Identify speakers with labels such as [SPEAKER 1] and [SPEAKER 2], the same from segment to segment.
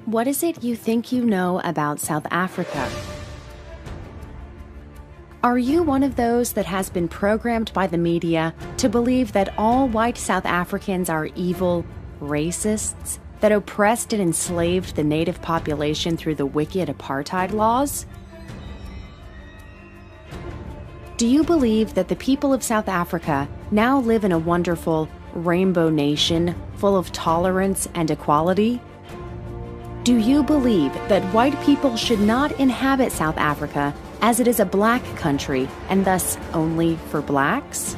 [SPEAKER 1] What is it you think you know about South Africa? Are you one of those that has been programmed by the media to believe that all white South Africans are evil, racists, that oppressed and enslaved the native population through the wicked apartheid laws? Do you believe that the people of South Africa now live in a wonderful rainbow nation full of tolerance and equality? Do you believe that white people should not inhabit South Africa as it is a black country and thus only for blacks?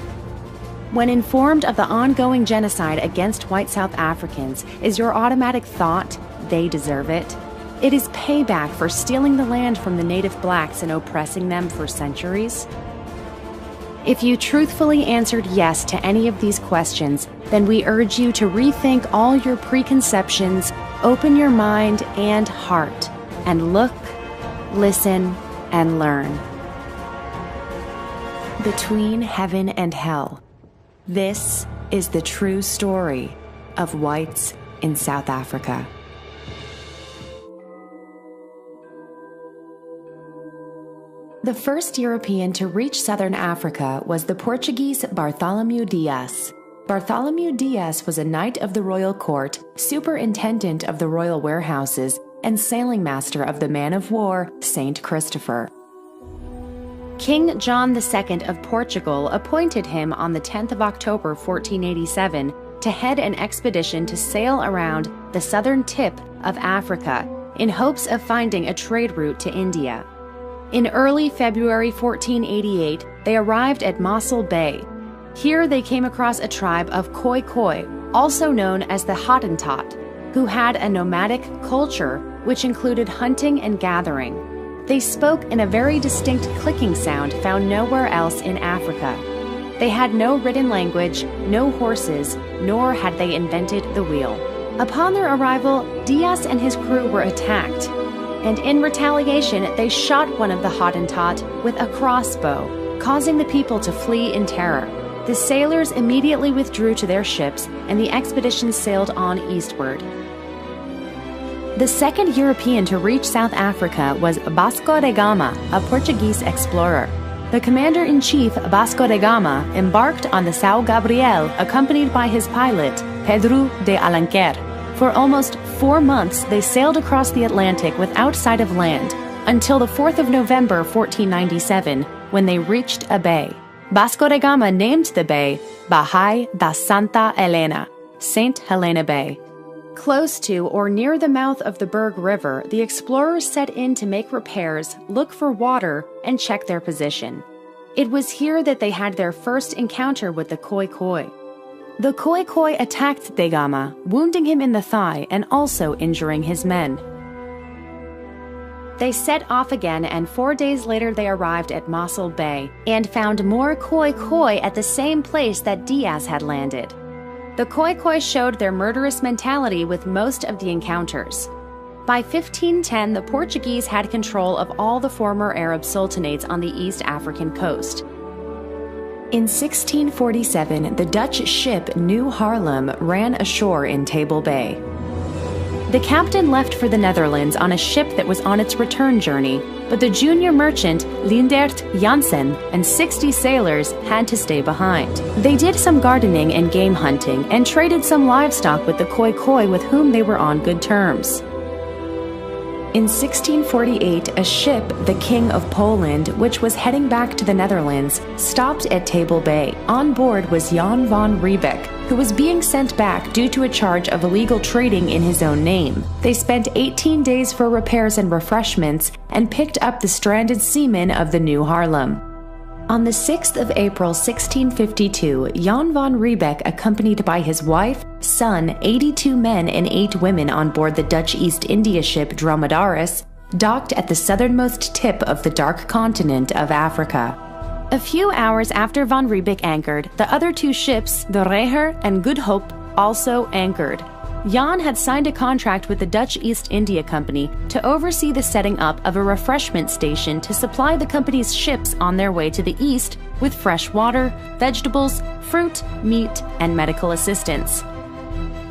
[SPEAKER 1] When informed of the ongoing genocide against white South Africans, is your automatic thought, they deserve it? It is payback for stealing the land from the native blacks and oppressing them for centuries? If you truthfully answered yes to any of these questions, then we urge you to rethink all your preconceptions, open your mind and heart, and look, listen, and learn. Between heaven and hell, this is the true story of whites in South Africa. The first European to reach southern Africa was the Portuguese Bartholomew Dias. Bartholomew Dias was a knight of the royal court, superintendent of the royal warehouses, and sailing master of the man-of-war Saint Christopher. King John II of Portugal appointed him on the 10th of October 1487 to head an expedition to sail around the southern tip of Africa in hopes of finding a trade route to India. In early February 1488, they arrived at Mossel Bay. Here they came across a tribe of Khoi, also known as the Hottentot, who had a nomadic culture which included hunting and gathering. They spoke in a very distinct clicking sound found nowhere else in Africa. They had no written language, no horses, nor had they invented the wheel. Upon their arrival, Dias and his crew were attacked, and in retaliation they shot one of the Hottentot with a crossbow, causing the people to flee in terror. The sailors immediately withdrew to their ships, and the expedition sailed on eastward. The second European to reach South Africa was Vasco da Gama, a Portuguese explorer. The commander-in-chief, Vasco da Gama, embarked on the São Gabriel accompanied by his pilot, Pedro de Alenquer. For almost 4 months, they sailed across the Atlantic without sight of land, until the 4th of November 1497, when they reached a bay. Vasco da Gama named the bay Bahia da Santa Helena, St. Helena Bay. Close to or near the mouth of the Berg River, the explorers set in to make repairs, look for water, and check their position. It was here that they had their first encounter with the Khoi. The Khoi attacked Da Gama, wounding him in the thigh and also injuring his men. They set off again, and 4 days later they arrived at Mossel Bay and found more Khoi at the same place that Dias had landed. The Khoi showed their murderous mentality with most of the encounters. By 1510, the Portuguese had control of all the former Arab sultanates on the East African coast. In 1647, the Dutch ship New Haarlem ran ashore in Table Bay. The captain left for the Netherlands on a ship that was on its return journey, but the junior merchant Leendert Janssen and 60 sailors had to stay behind. They did some gardening and game hunting and traded some livestock with the Khoi with whom they were on good terms. In 1648, a ship, the King of Poland, which was heading back to the Netherlands, stopped at Table Bay. On board was Jan van Riebeck, who was being sent back due to a charge of illegal trading in his own name. They spent 18 days for repairs and refreshments and picked up the stranded seamen of the New Haarlem. On the 6th of April 1652, Jan van Riebeck, accompanied by his wife, son, 82 men and 8 women on board the Dutch East India ship Dromedaris, docked at the southernmost tip of the dark continent of Africa. A few hours after van Riebeck anchored, the other 2 ships, the Reiger and Good Hope, also anchored. Jan had signed a contract with the Dutch East India Company to oversee the setting up of a refreshment station to supply the company's ships on their way to the east with fresh water, vegetables, fruit, meat, and medical assistance.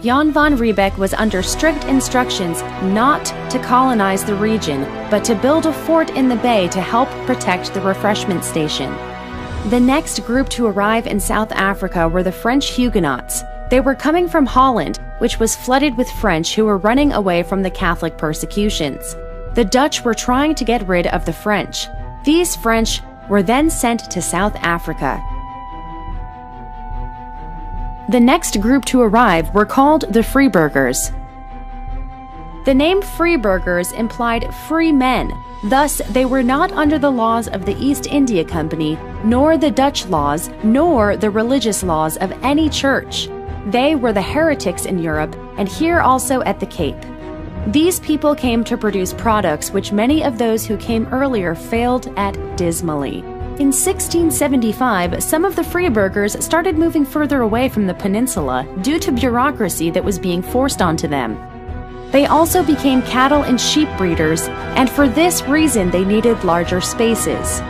[SPEAKER 1] Jan van Riebeeck was under strict instructions not to colonize the region, but to build a fort in the bay to help protect the refreshment station. The next group to arrive in South Africa were the French Huguenots. They were coming from Holland, which was flooded with French who were running away from the Catholic persecutions. The Dutch were trying to get rid of the French. These French were then sent to South Africa. The next group to arrive were called the Freeburgers. The name Freeburgers implied free men. Thus, they were not under the laws of the East India Company, nor the Dutch laws, nor the religious laws of any church. They were the heretics in Europe, and here also at the Cape. These people came to produce products which many of those who came earlier failed at dismally. In 1675, some of the Freeburgers started moving further away from the peninsula due to bureaucracy that was being forced onto them. They also became cattle and sheep breeders, and for this reason they needed larger spaces.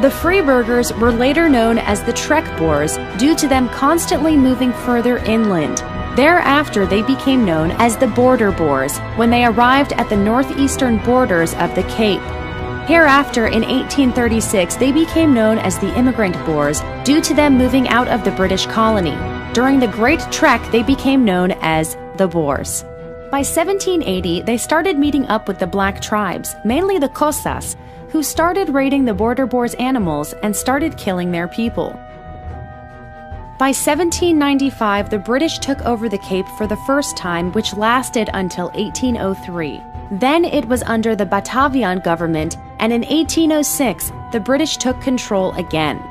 [SPEAKER 1] The Freeburgers were later known as the Trekboers due to them constantly moving further inland. Thereafter, they became known as the Border Boers when they arrived at the northeastern borders of the Cape. Hereafter, in 1836, they became known as the Immigrant Boers due to them moving out of the British colony. During the Great Trek, they became known as the Boers. By 1780, they started meeting up with the black tribes, mainly the Xhosas, who started raiding the Border Boers' animals and started killing their people. By 1795, the British took over the Cape for the first time, which lasted until 1803. Then it was under the Batavian government, and in 1806, the British took control again.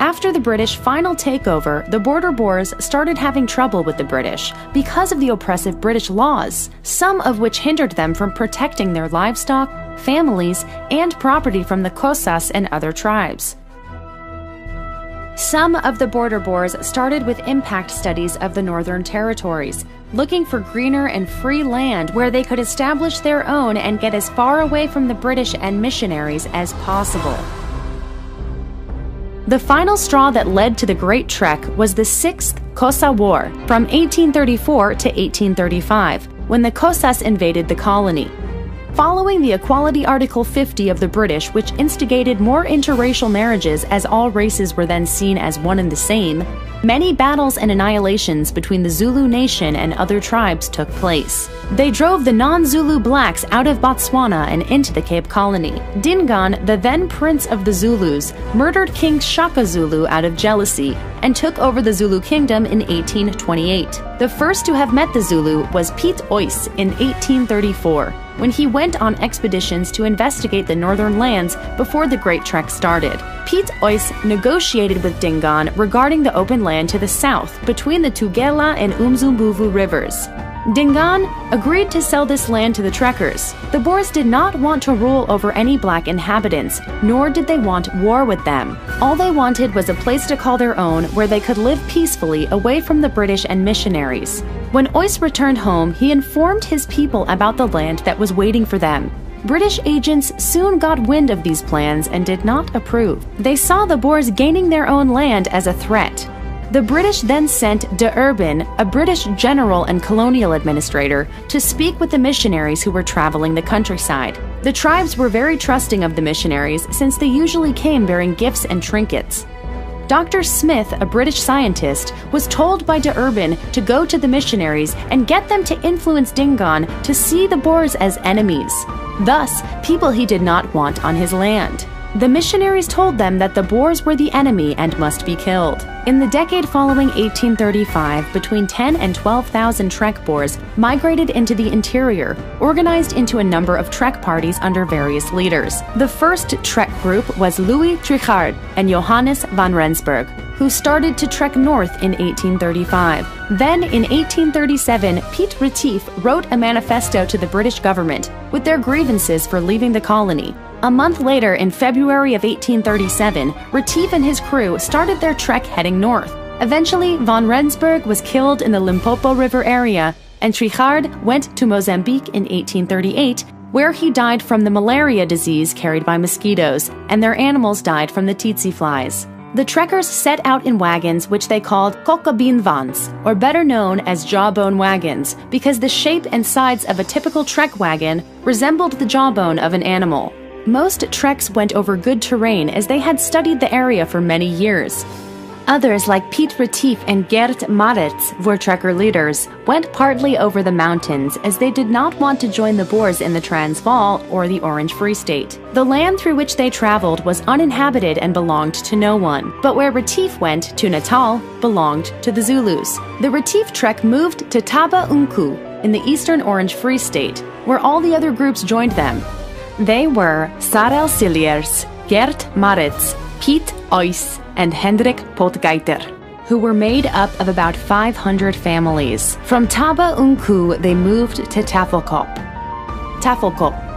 [SPEAKER 1] After the British final takeover, the Border Boers started having trouble with the British because of the oppressive British laws, some of which hindered them from protecting their livestock, families, and property from the Xhosas and other tribes. Some of the Border Boers started with impact studies of the Northern Territories, looking for greener and free land where they could establish their own and get as far away from the British and missionaries as possible. The final straw that led to the Great Trek was the Sixth Xhosa War from 1834 to 1835, when the Xhosas invaded the colony. Following the Equality Article 50 of the British, which instigated more interracial marriages as all races were then seen as one and the same, many battles and annihilations between the Zulu nation and other tribes took place. They drove the non-Zulu blacks out of Botswana and into the Cape Colony. Dingaan, the then prince of the Zulus, murdered King Shaka Zulu out of jealousy and took over the Zulu kingdom in 1828. The first to have met the Zulu was Piet Oys in 1834, when he went on expeditions to investigate the northern lands before the Great Trek started. Piet Oys negotiated with Dingaan regarding the open land to the south between the Tugela and Umzimvubu rivers. Dingaan agreed to sell this land to the trekkers. The Boers did not want to rule over any black inhabitants, nor did they want war with them. All they wanted was a place to call their own where they could live peacefully away from the British and missionaries. When Oys returned home, he informed his people about the land that was waiting for them. British agents soon got wind of these plans and did not approve. They saw the Boers gaining their own land as a threat. The British then sent de Urban, a British general and colonial administrator, to speak with the missionaries who were traveling the countryside. The tribes were very trusting of the missionaries since they usually came bearing gifts and trinkets. Dr. Smith, a British scientist, was told by de Urban to go to the missionaries and get them to influence Dingaan to see the Boers as enemies, thus people he did not want on his land. The missionaries told them that the Boers were the enemy and must be killed. In the decade following 1835, between 10 and 12,000 Trek Boers migrated into the interior, organized into a number of Trek parties under various leaders. The first Trek group was Louis Trichardt and Johannes van Rensburg, who started to trek north in 1835. Then, in 1837, Piet Retief wrote a manifesto to the British government with their grievances for leaving the colony. A month later, in February of 1837, Retief and his crew started their trek heading north. Eventually, van Rensburg was killed in the Limpopo River area, and Trichardt went to Mozambique in 1838, where he died from the malaria disease carried by mosquitoes, and their animals died from the tsetse flies. The trekkers set out in wagons which they called kokabin vans, or better known as jawbone wagons, because the shape and sides of a typical trek wagon resembled the jawbone of an animal. Most treks went over good terrain as they had studied the area for many years. Others, like Piet Retief and Gert Maritz, were trekker leaders, went partly over the mountains as they did not want to join the Boers in the Transvaal or the Orange Free State. The land through which they traveled was uninhabited and belonged to no one, but where Retief went, to Natal, belonged to the Zulus. The Retief trek moved to Taba Unku in the eastern Orange Free State, where all the other groups joined them. They were Sarel Cilliers, Gert Maritz, Piet Uys, and Hendrik Potgieter, who were made up of about 500 families. From Taba Unku, they moved to Tafelkop.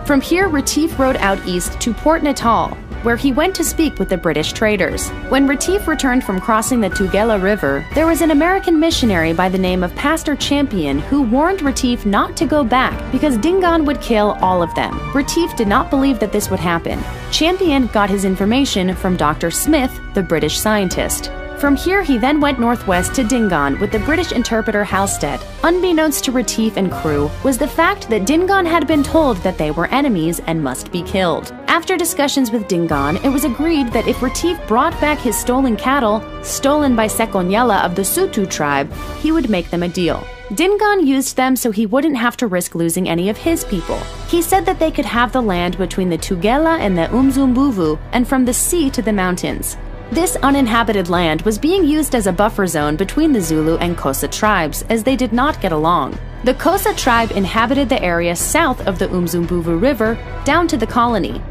[SPEAKER 1] From here, Retief rode out east to Port Natal, where he went to speak with the British traders. When Retief returned from crossing the Tugela River, there was an American missionary by the name of Pastor Champion who warned Retief not to go back because Dingaan would kill all of them. Retief did not believe that this would happen. Champion got his information from Dr. Smith, the British scientist. From here, he then went northwest to Dingaan with the British interpreter Halstead. Unbeknownst to Retief and crew was the fact that Dingaan had been told that they were enemies and must be killed. After discussions with Dingaan, it was agreed that if Retief brought back his stolen cattle, stolen by Sekonyala of the Sutu tribe, he would make them a deal. Dingaan used them so he wouldn't have to risk losing any of his people. He said that they could have the land between the Tugela and the Umzumbuvu and from the sea to the mountains. This uninhabited land was being used as a buffer zone between the Zulu and Xhosa tribes, as they did not get along. The Xhosa tribe inhabited the area south of the Umzumbuvu River down to the colony.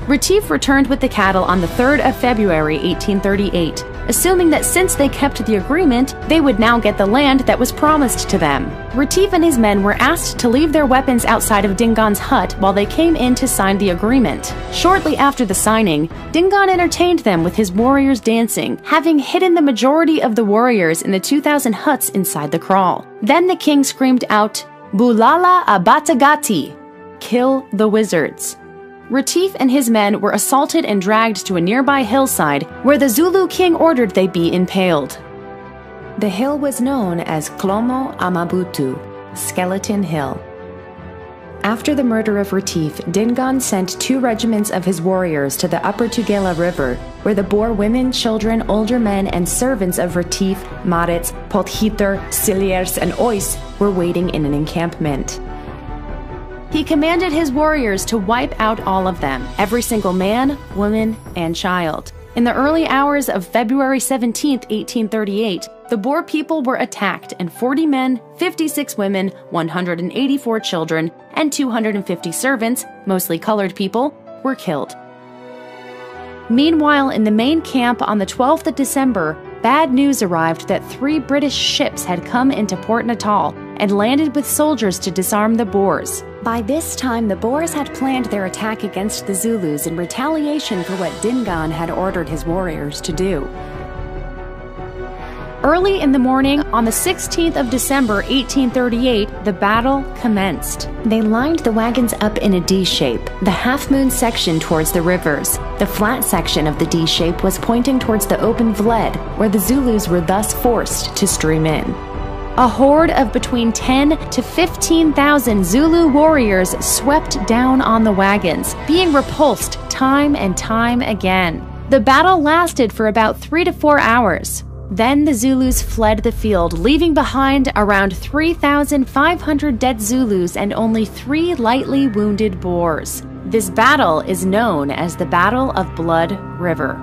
[SPEAKER 1] Retief returned with the cattle on the 3rd of February 1838, assuming that since they kept the agreement, they would now get the land that was promised to them. Retief and his men were asked to leave their weapons outside of Dingaan's hut while they came in to sign the agreement. Shortly after the signing, Dingaan entertained them with his warriors dancing, having hidden the majority of the warriors in the 2,000 huts inside the kraal. Then the king screamed out, "Bulala Abatagati!" Kill the wizards. Retief and his men were assaulted and dragged to a nearby hillside where the Zulu king ordered they be impaled. The hill was known as Klomo Amabutu, Skeleton Hill. After the murder of Retief, Dingaan sent 2 regiments of his warriors to the upper Tugela River, where the Boer women, children, older men, and servants of Retief, Maritz, Potgieter, Cilliers, and Uys were waiting in an encampment. He commanded his warriors to wipe out all of them, every single man, woman, and child. In the early hours of February 17, 1838, the Boer people were attacked and 40 men, 56 women, 184 children, and 250 servants, mostly colored people, were killed. Meanwhile, in the main camp on the 12th of December, bad news arrived that 3 British ships had come into Port Natal and landed with soldiers to disarm the Boers. By this time, the Boers had planned their attack against the Zulus in retaliation for what Dingaan had ordered his warriors to do. Early in the morning, on the 16th of December 1838, the battle commenced. They lined the wagons up in a D shape, the half-moon section towards the rivers. The flat section of the D shape was pointing towards the open vled, where the Zulus were thus forced to stream in. A horde of between 10 to 15,000 Zulu warriors swept down on the wagons, being repulsed time and time again. The battle lasted for about 3 to 4 hours. Then the Zulus fled the field, leaving behind around 3,500 dead Zulus and only 3 lightly wounded Boers. This battle is known as the Battle of Blood River.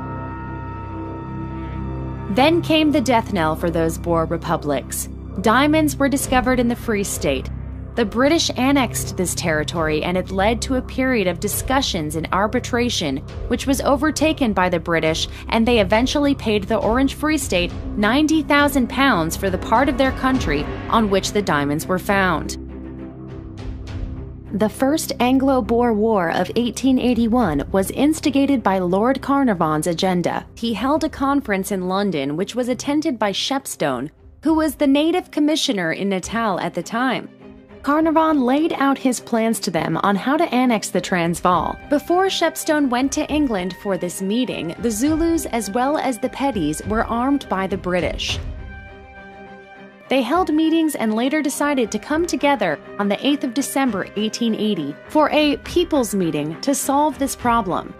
[SPEAKER 1] Then came the death knell for those Boer republics. Diamonds were discovered in the Free State. The British annexed this territory, and it led to a period of discussions and arbitration, which was overtaken by the British, and they eventually paid the Orange Free State £90,000 for the part of their country on which the diamonds were found. The First Anglo-Boer War of 1881 was instigated by Lord Carnarvon's agenda. He held a conference in London which was attended by Shepstone, who was the native commissioner in Natal at the time. Carnarvon laid out his plans to them on how to annex the Transvaal. Before Shepstone went to England for this meeting, the Zulus as well as the Pedis were armed by the British. They held meetings and later decided to come together on the 8th of December 1880 for a people's meeting to solve this problem,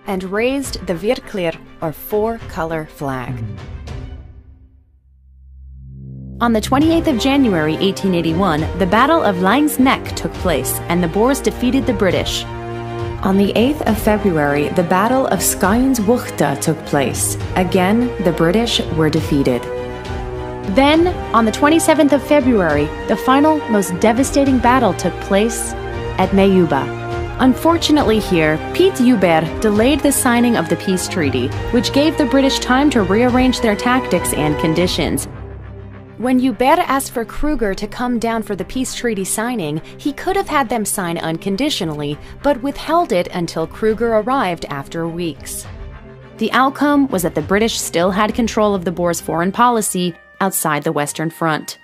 [SPEAKER 1] and raised the Virklir, or four-color flag. On the 28th of January 1881, the Battle of Laing's Nek took place, and the Boers defeated the British. On the 8th of February, the Battle of Skuyenswoogte took place. Again, the British were defeated. Then, on the 27th of February, the final, most devastating battle took place at Mayuba. Unfortunately here, Piet Joubert delayed the signing of the peace treaty, which gave the British time to rearrange their tactics and conditions. When Joubert asked for Kruger to come down for the peace treaty signing, he could have had them sign unconditionally, but withheld it until Kruger arrived after weeks. The outcome was that the British still had control of the Boers' foreign policy outside the Western Front.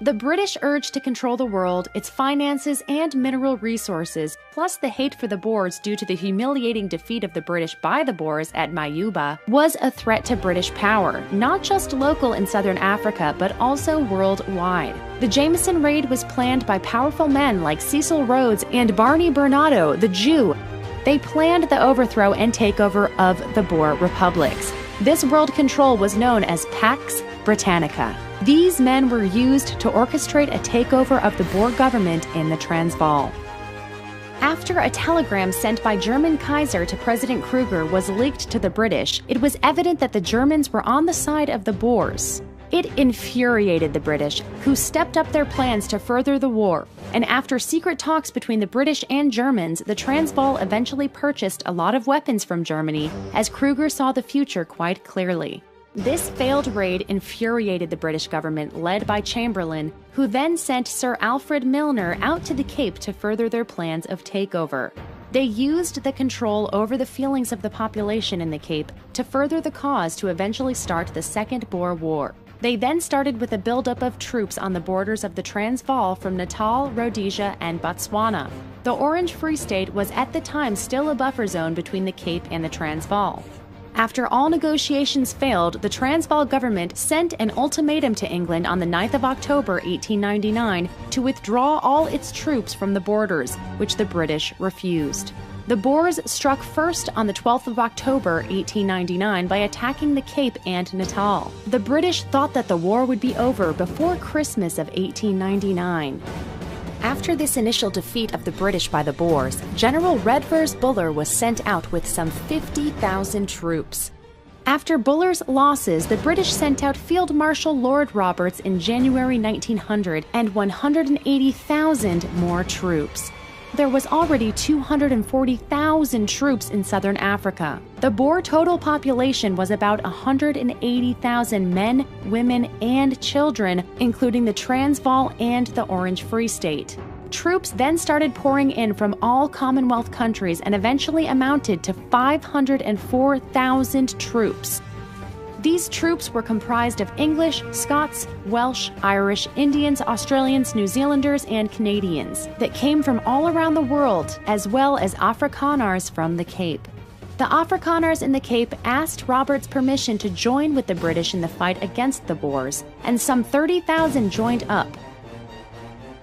[SPEAKER 1] The British urged to control the world, its finances and mineral resources, plus the hate for the Boers due to the humiliating defeat of the British by the Boers at Mayuba, was a threat to British power, not just local in southern Africa, but also worldwide. The Jameson Raid was planned by powerful men like Cecil Rhodes and Barney Bernardo, the Jew. They planned the overthrow and takeover of the Boer republics. This world control was known as Pax Britannica. These men were used to orchestrate a takeover of the Boer government in the Transvaal. After a telegram sent by German Kaiser to President Kruger was leaked to the British, it was evident that the Germans were on the side of the Boers. It infuriated the British, who stepped up their plans to further the war, and after secret talks between the British and Germans, the Transvaal eventually purchased a lot of weapons from Germany, as Kruger saw the future quite clearly. This failed raid infuriated the British government, led by Chamberlain, who then sent Sir Alfred Milner out to the Cape to further their plans of takeover. They used the control over the feelings of the population in the Cape to further the cause to eventually start the Second Boer War. They then started with a buildup of troops on the borders of the Transvaal from Natal, Rhodesia, and Botswana. The Orange Free State was at the time still a buffer zone between the Cape and the Transvaal. After all negotiations failed, the Transvaal government sent an ultimatum to England on the 9th of October 1899 to withdraw all its troops from the borders, which the British refused. The Boers struck first on the 12th of October 1899 by attacking the Cape and Natal. The British thought that the war would be over before Christmas of 1899. After this initial defeat of the British by the Boers, General Redvers Buller was sent out with some 50,000 troops. After Buller's losses, the British sent out Field Marshal Lord Roberts in January 1900 and 180,000 more troops. There was already 240,000 troops in southern Africa. The Boer total population was about 180,000 men, women, and children, including the Transvaal and the Orange Free State. Troops then started pouring in from all Commonwealth countries and eventually amounted to 504,000 troops. These troops were comprised of English, Scots, Welsh, Irish, Indians, Australians, New Zealanders, and Canadians that came from all around the world, as well as Afrikaners from the Cape. The Afrikaners in the Cape asked Roberts permission to join with the British in the fight against the Boers, and some 30,000 joined up.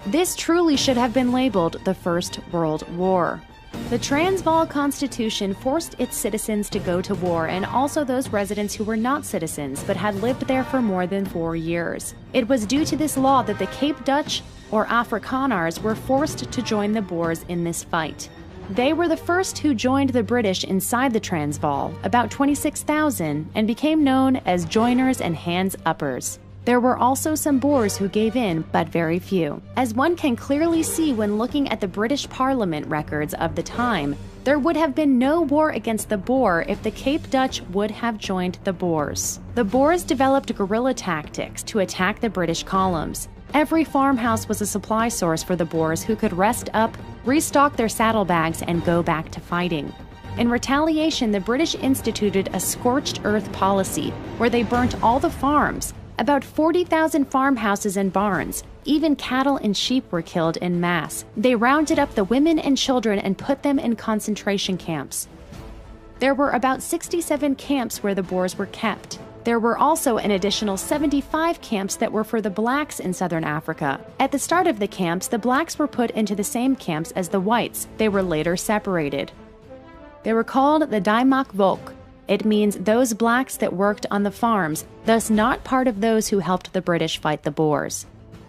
[SPEAKER 1] This truly should have been labeled the First World War. The Transvaal Constitution forced its citizens to go to war, and also those residents who were not citizens but had lived there for more than 4 years. It was due to this law that the Cape Dutch, or Afrikaners, were forced to join the Boers in this fight. They were the first who joined the British inside the Transvaal, about 26,000, and became known as joiners and hands-uppers. There were also some Boers who gave in, but very few. As one can clearly see when looking at the British Parliament records of the time, there would have been no war against the Boer if the Cape Dutch would have joined the Boers. The Boers developed guerrilla tactics to attack the British columns. Every farmhouse was a supply source for the Boers, who could rest up, restock their saddlebags, and go back to fighting. In retaliation, the British instituted a scorched earth policy, where they burnt all the farms, About 40,000 farmhouses and barns, even cattle and sheep were killed en masse. They rounded up the women and children and put them in concentration camps. There were about 67 camps where the Boers were kept. There were also an additional 75 camps that were for the blacks in southern Africa. At the start of the camps, the blacks were put into the same camps as the whites. They were later separated. They were called the Daimak Volk. It means those blacks that worked on the farms, thus not part of those who helped the British fight the Boers.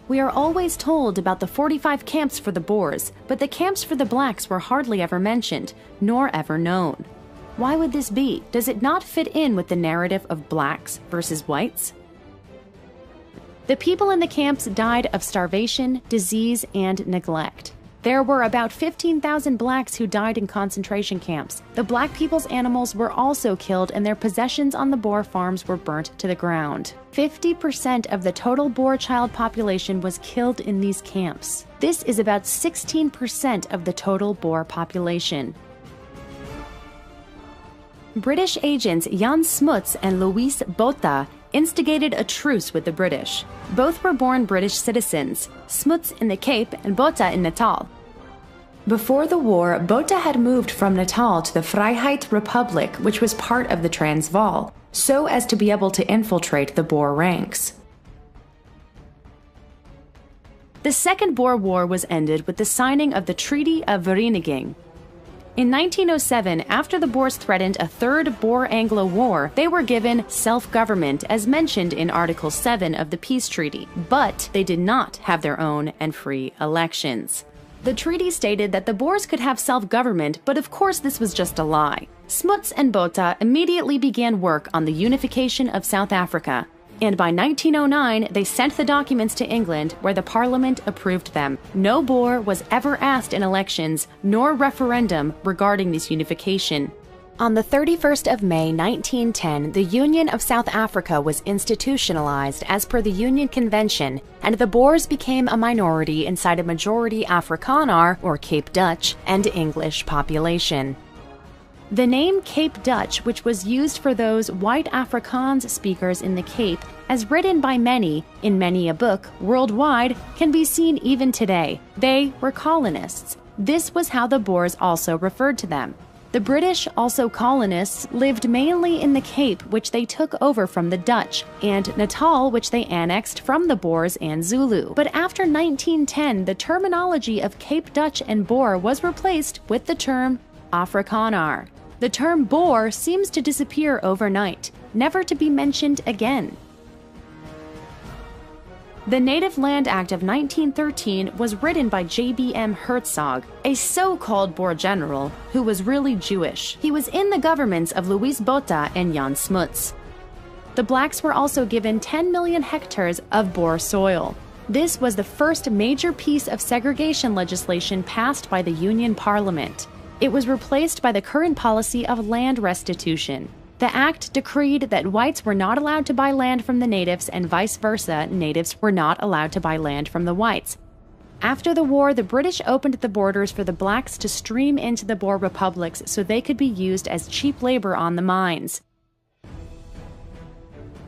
[SPEAKER 1] We are always told about the 45 camps for the Boers, but the camps for the blacks were hardly ever mentioned, nor ever known. Why would this be? Does it not fit in with the narrative of blacks versus whites? The people in the camps died of starvation, disease, and neglect. There were about 15,000 blacks who died in concentration camps. The black people's animals were also killed and their possessions on the Boer farms were burnt to the ground. 50% of the total Boer child population was killed in these camps. This is about 16% of the total Boer population. British agents Jan Smuts and Louis Botha instigated a truce with the British. Both were born British citizens, Smuts in the Cape and Botha in Natal. Before the war, Botha had moved from Natal to the Vryheid Republic, which was part of the Transvaal, so as to be able to infiltrate the Boer ranks. The Second Boer War was ended with the signing of the Treaty of Vereeniging. In 1907, after the Boers threatened a third Boer-Anglo War, they were given self-government as mentioned in Article 7 of the Peace Treaty, but they did not have their own and free elections. The treaty stated that the Boers could have self-government, but of course this was just a lie. Smuts and Botha immediately began work on the unification of South Africa, and by 1909 they sent the documents to England where the Parliament approved them. No Boer was ever asked in elections nor referendum regarding this unification. On the 31st of May 1910, the Union of South Africa was institutionalized as per the Union Convention, and the Boers became a minority inside a majority Afrikaner, or Cape Dutch, and English population. The name Cape Dutch, which was used for those white Afrikaans speakers in the Cape, as written by many in many a book worldwide, can be seen even today. They were colonists. This was how the Boers also referred to them. The British, also colonists, lived mainly in the Cape, which they took over from the Dutch, and Natal, which they annexed from the Boers and Zulu. But after 1910, the terminology of Cape Dutch and Boer was replaced with the term Afrikaner. The term Boer seems to disappear overnight, never to be mentioned again. The Native Land Act of 1913 was written by J.B.M. Hertzog, a so-called Boer general who was really Jewish. He was in the governments of Louis Botha and Jan Smuts. The blacks were also given 10 million hectares of Boer soil. This was the first major piece of segregation legislation passed by the Union Parliament. It was replaced by the current policy of land restitution. The act decreed that whites were not allowed to buy land from the natives and vice versa, natives were not allowed to buy land from the whites. After the war, the British opened the borders for the blacks to stream into the Boer republics so they could be used as cheap labor on the mines.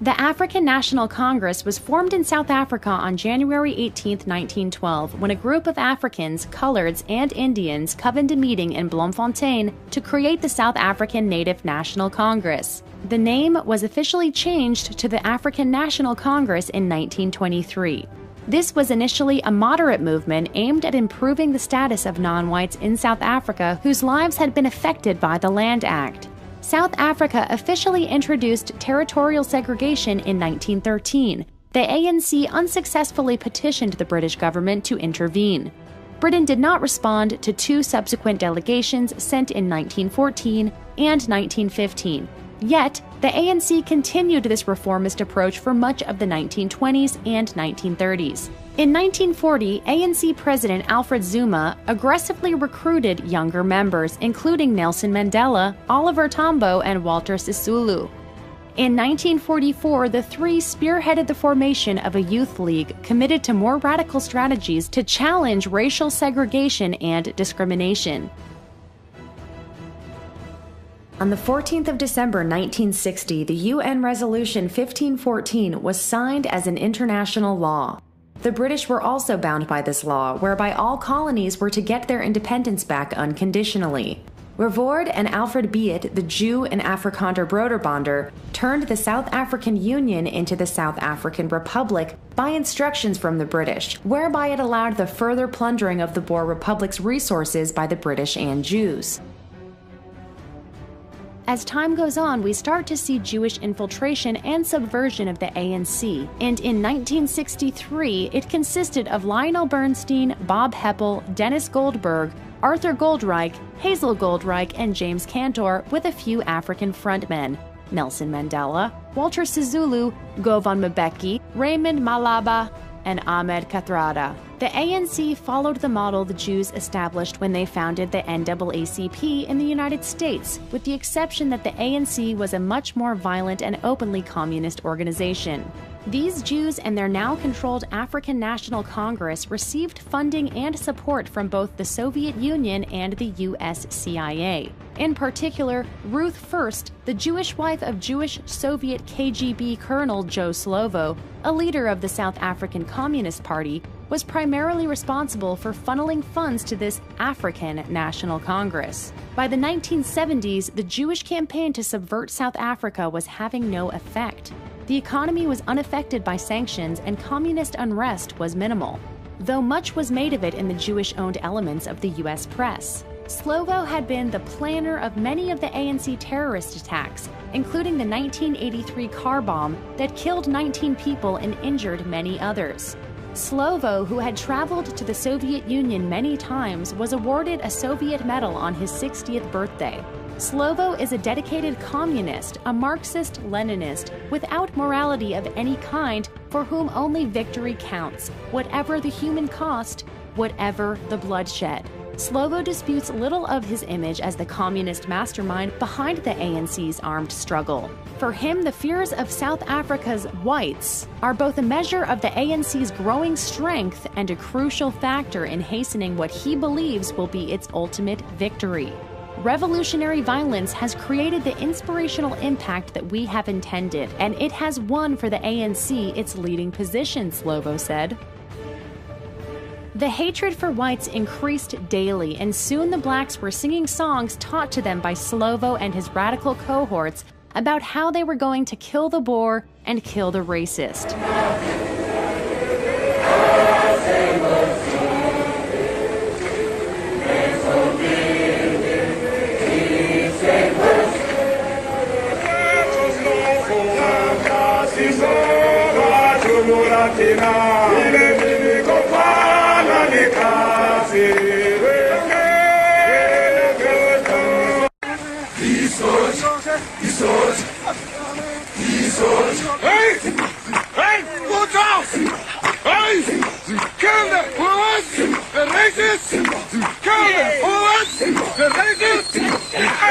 [SPEAKER 1] The African National Congress was formed in South Africa on January 18, 1912, when a group of Africans, Coloreds, and Indians convened a meeting in Bloemfontein to create the South African Native National Congress. The name was officially changed to the African National Congress in 1923. This was initially a moderate movement aimed at improving the status of non-whites in South Africa whose lives had been affected by the Land Act. South Africa officially introduced territorial segregation in 1913. The ANC unsuccessfully petitioned the British government to intervene. Britain did not respond to two subsequent delegations sent in 1914 and 1915. Yet, the ANC continued this reformist approach for much of the 1920s and 1930s. In 1940, ANC President Alfred Zuma aggressively recruited younger members, including Nelson Mandela, Oliver Tambo, and Walter Sisulu. In 1944, the three spearheaded the formation of a youth league committed to more radical strategies to challenge racial segregation and discrimination. On the 14th of December 1960, the UN Resolution 1514 was signed as an international law. The British were also bound by this law, whereby all colonies were to get their independence back unconditionally. Verwoerd and Alfred Beit, the Jew and Afrikaner Broederbonder, turned the South African Union into the South African Republic by instructions from the British, whereby it allowed the further plundering of the Boer Republic's resources by the British and Jews. As time goes on, we start to see Jewish infiltration and subversion of the ANC, and in 1963, it consisted of Lionel Bernstein, Bob Heppel, Dennis Goldberg, Arthur Goldreich, Hazel Goldreich, and James Cantor, with a few African frontmen: Nelson Mandela, Walter Sisulu, Govan Mbeki, Raymond Malaba, and Ahmed Kathrada. The ANC followed the model the Jews established when they founded the NAACP in the United States, with the exception that the ANC was a much more violent and openly communist organization. These Jews and their now controlled African National Congress received funding and support from both the Soviet Union and the US CIA. In particular, Ruth First, the Jewish wife of Jewish Soviet KGB Colonel Joe Slovo, a leader of the South African Communist Party, was primarily responsible for funneling funds to this African National Congress. By the 1970s, the Jewish campaign to subvert South Africa was having no effect. The economy was unaffected by sanctions and communist unrest was minimal, though much was made of it in the Jewish-owned elements of the US press. Slovo had been the planner of many of the ANC terrorist attacks, including the 1983 car bomb that killed 19 people and injured many others. Slovo, who had traveled to the Soviet Union many times, was awarded a Soviet medal on his 60th birthday. Slovo is a dedicated communist, a Marxist-Leninist, without morality of any kind, for whom only victory counts, whatever the human cost, whatever the bloodshed. Slovo disputes little of his image as the communist mastermind behind the ANC's armed struggle. For him, the fears of South Africa's whites are both a measure of the ANC's growing strength and a crucial factor in hastening what he believes will be its ultimate victory. Revolutionary violence has created the inspirational impact that we have intended, and it has won for the ANC its leading position, Slovo said. The hatred for whites increased daily, and soon the blacks were singing songs taught to them by Slovo and his radical cohorts about how they were going to kill the Boer and kill the racist.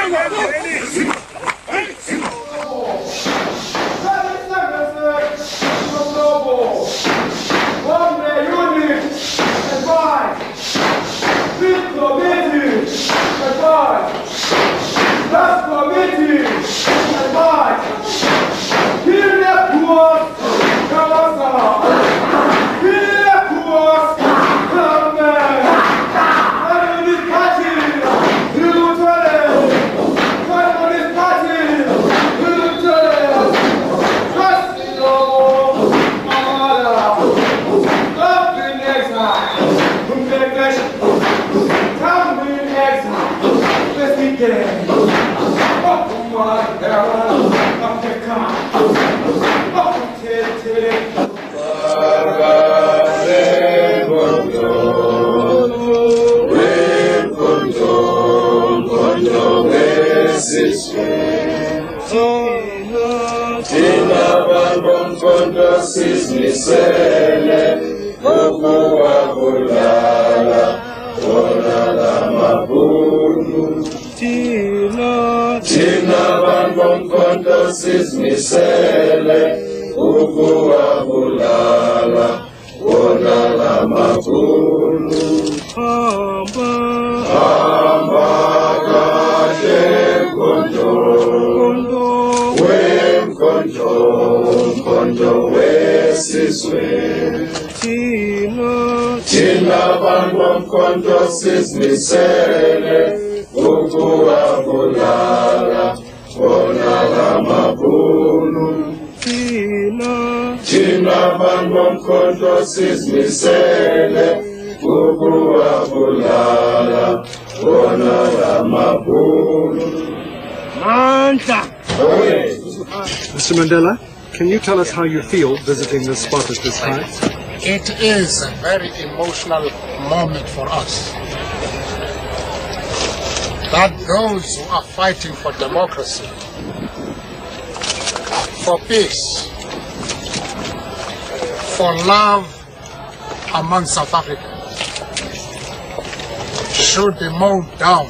[SPEAKER 2] Hamba kahle umkhonto wesizwe. Thina bantu bomkhonto sizimisele ukuwabulala wona la mabhunu. Thina bantu bomkhonto sizimisele ukuwabulala wona la mabhunu.
[SPEAKER 3] Mr. Mandela, can you tell us how you feel visiting this spot at this time?
[SPEAKER 4] It is a very emotional moment for us. That those who are fighting for democracy, for peace, for love among South Africans should be mowed down.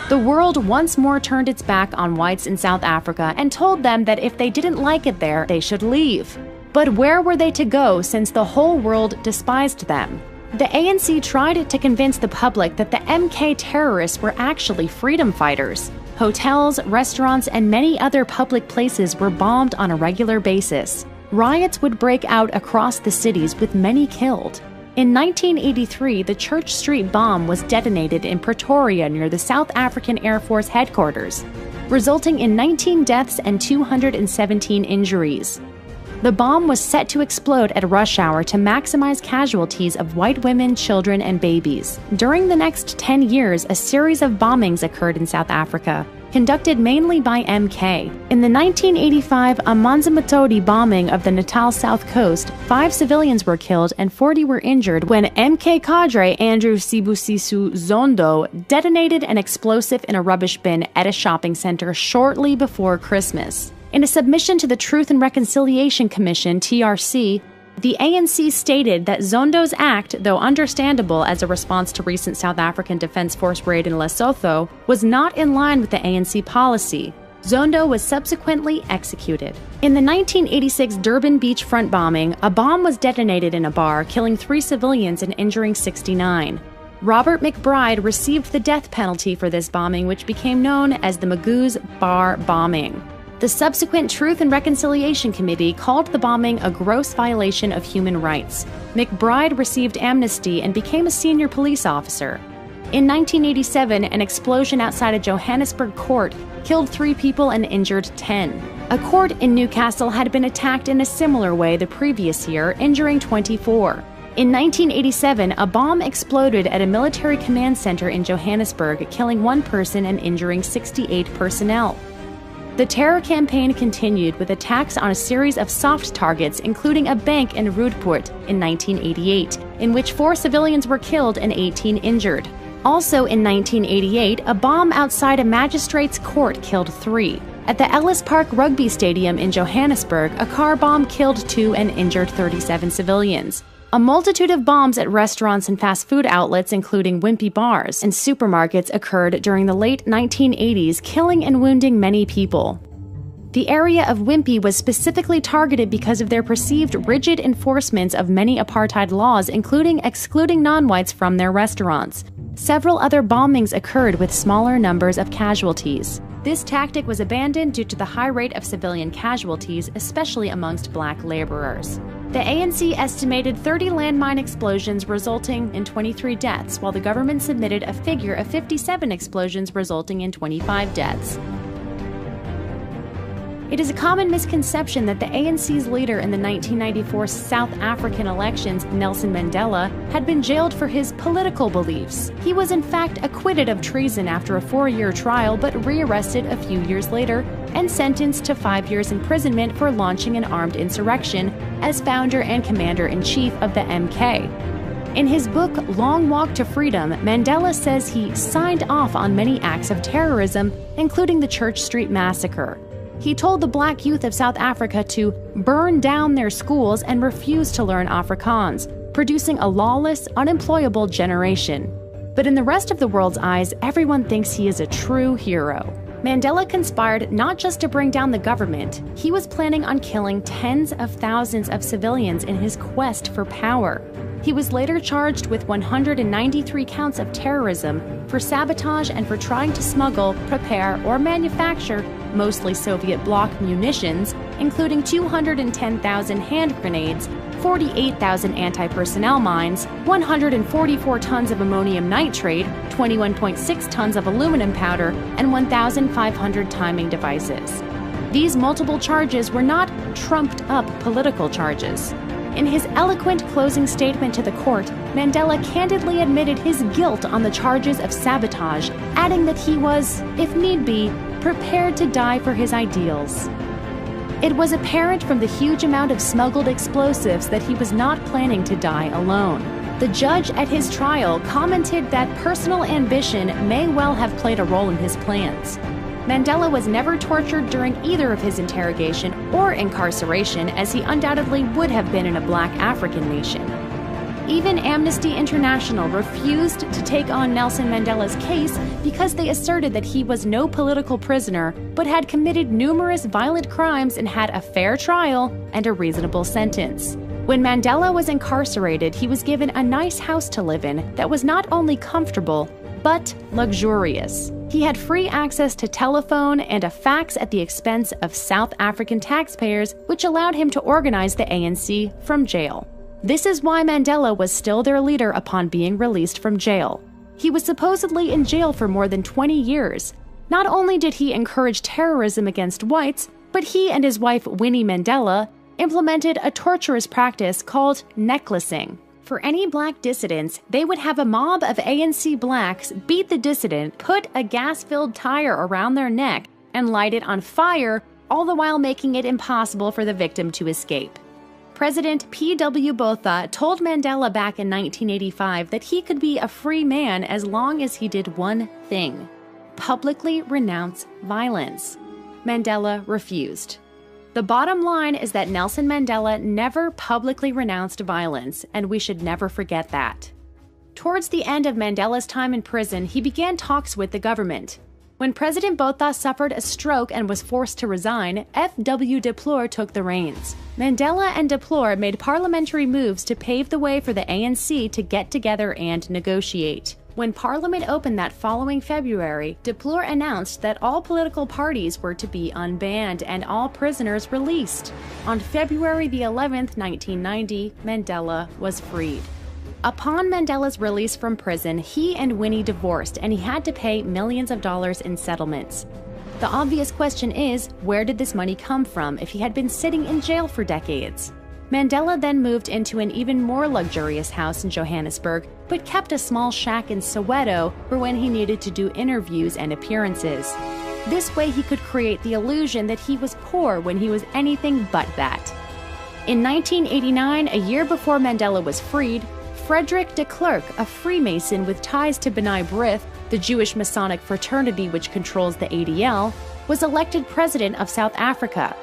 [SPEAKER 1] The world once more turned its back on whites in South Africa and told them that if they didn't like it there, they should leave. But where were they to go since the whole world despised them? The ANC tried to convince the public that the MK terrorists were actually freedom fighters. Hotels, restaurants, and many other public places were bombed on a regular basis. Riots would break out across the cities with many killed. In 1983, the Church Street bomb was detonated in Pretoria near the South African Air Force headquarters, resulting in 19 deaths and 217 injuries. The bomb was set to explode at rush hour to maximize casualties of white women, children, and babies. During the next 10 years, a series of bombings occurred in South Africa, conducted mainly by MK. In the 1985 Amanzimtoti bombing of the Natal South Coast, 5 civilians were killed and 40 were injured when MK cadre Andrew Sibusiso Zondo detonated an explosive in a rubbish bin at a shopping center shortly before Christmas. In a submission to the Truth and Reconciliation Commission, TRC, the ANC stated that Zondo's act, though understandable as a response to recent South African Defence Force raid in Lesotho, was not in line with the ANC policy. Zondo was subsequently executed. In the 1986 Durban beachfront bombing, a bomb was detonated in a bar, killing 3 civilians and injuring 69. Robert McBride received the death penalty for this bombing, which became known as the Magoo's Bar bombing. The subsequent Truth and Reconciliation Committee called the bombing a gross violation of human rights. McBride received amnesty and became a senior police officer. In 1987, an explosion outside a Johannesburg court killed 3 people and injured 10. A court in Newcastle had been attacked in a similar way the previous year, injuring 24. In 1987, a bomb exploded at a military command center in Johannesburg, killing 1 person and injuring 68 personnel. The terror campaign continued with attacks on a series of soft targets, including a bank in Roodepoort in 1988, in which 4 civilians were killed and 18 injured. Also in 1988, a bomb outside a magistrate's court killed 3. At the Ellis Park Rugby Stadium in Johannesburg, a car bomb killed 2 and injured 37 civilians. A multitude of bombs at restaurants and fast food outlets, including wimpy bars and supermarkets, occurred during the late 1980s, killing and wounding many people. The area of Wimpy was specifically targeted because of their perceived rigid enforcements of many apartheid laws, including excluding non-whites from their restaurants. Several other bombings occurred with smaller numbers of casualties. This tactic was abandoned due to the high rate of civilian casualties, especially amongst black laborers. The ANC estimated 30 landmine explosions resulting in 23 deaths, while the government submitted a figure of 57 explosions resulting in 25 deaths. It is a common misconception that the ANC's leader in the 1994 South African elections, Nelson Mandela, had been jailed for his political beliefs. He was in fact acquitted of treason after a 4-year trial, but rearrested a few years later and sentenced to 5 years imprisonment for launching an armed insurrection as founder and commander-in-chief of the MK. In his book, Long Walk to Freedom, Mandela says he signed off on many acts of terrorism, including the Church Street Massacre. He told the black youth of South Africa to burn down their schools and refuse to learn Afrikaans, producing a lawless, unemployable generation. But in the rest of the world's eyes, everyone thinks he is a true hero. Mandela conspired not just to bring down the government, he was planning on killing tens of thousands of civilians in his quest for power. He was later charged with 193 counts of terrorism for sabotage and for trying to smuggle, prepare, or manufacture mostly Soviet bloc munitions, including 210,000 hand grenades, 48,000 anti-personnel mines, 144 tons of ammonium nitrate, 21.6 tons of aluminum powder, and 1,500 timing devices. These multiple charges were not trumped-up political charges. In his eloquent closing statement to the court, Mandela candidly admitted his guilt on the charges of sabotage, adding that he was, if need be, prepared to die for his ideals. It was apparent from the huge amount of smuggled explosives that he was not planning to die alone. The judge at his trial commented that personal ambition may well have played a role in his plans. Mandela was never tortured during either of his interrogation or incarceration, as he undoubtedly would have been in a black African nation. Even Amnesty International refused to take on Nelson Mandela's case because they asserted that he was no political prisoner, but had committed numerous violent crimes and had a fair trial and a reasonable sentence. When Mandela was incarcerated, he was given a nice house to live in that was not only comfortable, but luxurious. He had free access to telephone and a fax at the expense of South African taxpayers, which allowed him to organize the ANC from jail. This is why Mandela was still their leader upon being released from jail. He was supposedly in jail for more than 20 years. Not only did he encourage terrorism against whites, but he and his wife Winnie Mandela implemented a torturous practice called necklacing. For any black dissidents, they would have a mob of ANC blacks beat the dissident, put a gas-filled tire around their neck, and light it on fire, all the while making it impossible for the victim to escape. President P.W. Botha told Mandela back in 1985 that he could be a free man as long as he did one thing: publicly renounce violence. Mandela refused. The bottom line is that Nelson Mandela never publicly renounced violence, and we should never forget that. Towards the end of Mandela's time in prison, he began talks with the government. When President Botha suffered a stroke and was forced to resign, F.W. de Pleur took the reins. Mandela and de Pleur made parliamentary moves to pave the way for the ANC to get together and negotiate. When Parliament opened that following February, de Pleur announced that all political parties were to be unbanned and all prisoners released. On February the 11th, 1990, Mandela was freed. Upon Mandela's release from prison, he and Winnie divorced, and he had to pay millions of dollars in settlements. The obvious question is, where did this money come from if he had been sitting in jail for decades? Mandela then moved into an even more luxurious house in Johannesburg, but kept a small shack in Soweto for when he needed to do interviews and appearances. This way he could create the illusion that he was poor when he was anything but that. In 1989, a year before Mandela was freed, Frederick de Klerk, a Freemason with ties to B'nai B'rith, the Jewish Masonic fraternity which controls the ADL, was elected president of South Africa.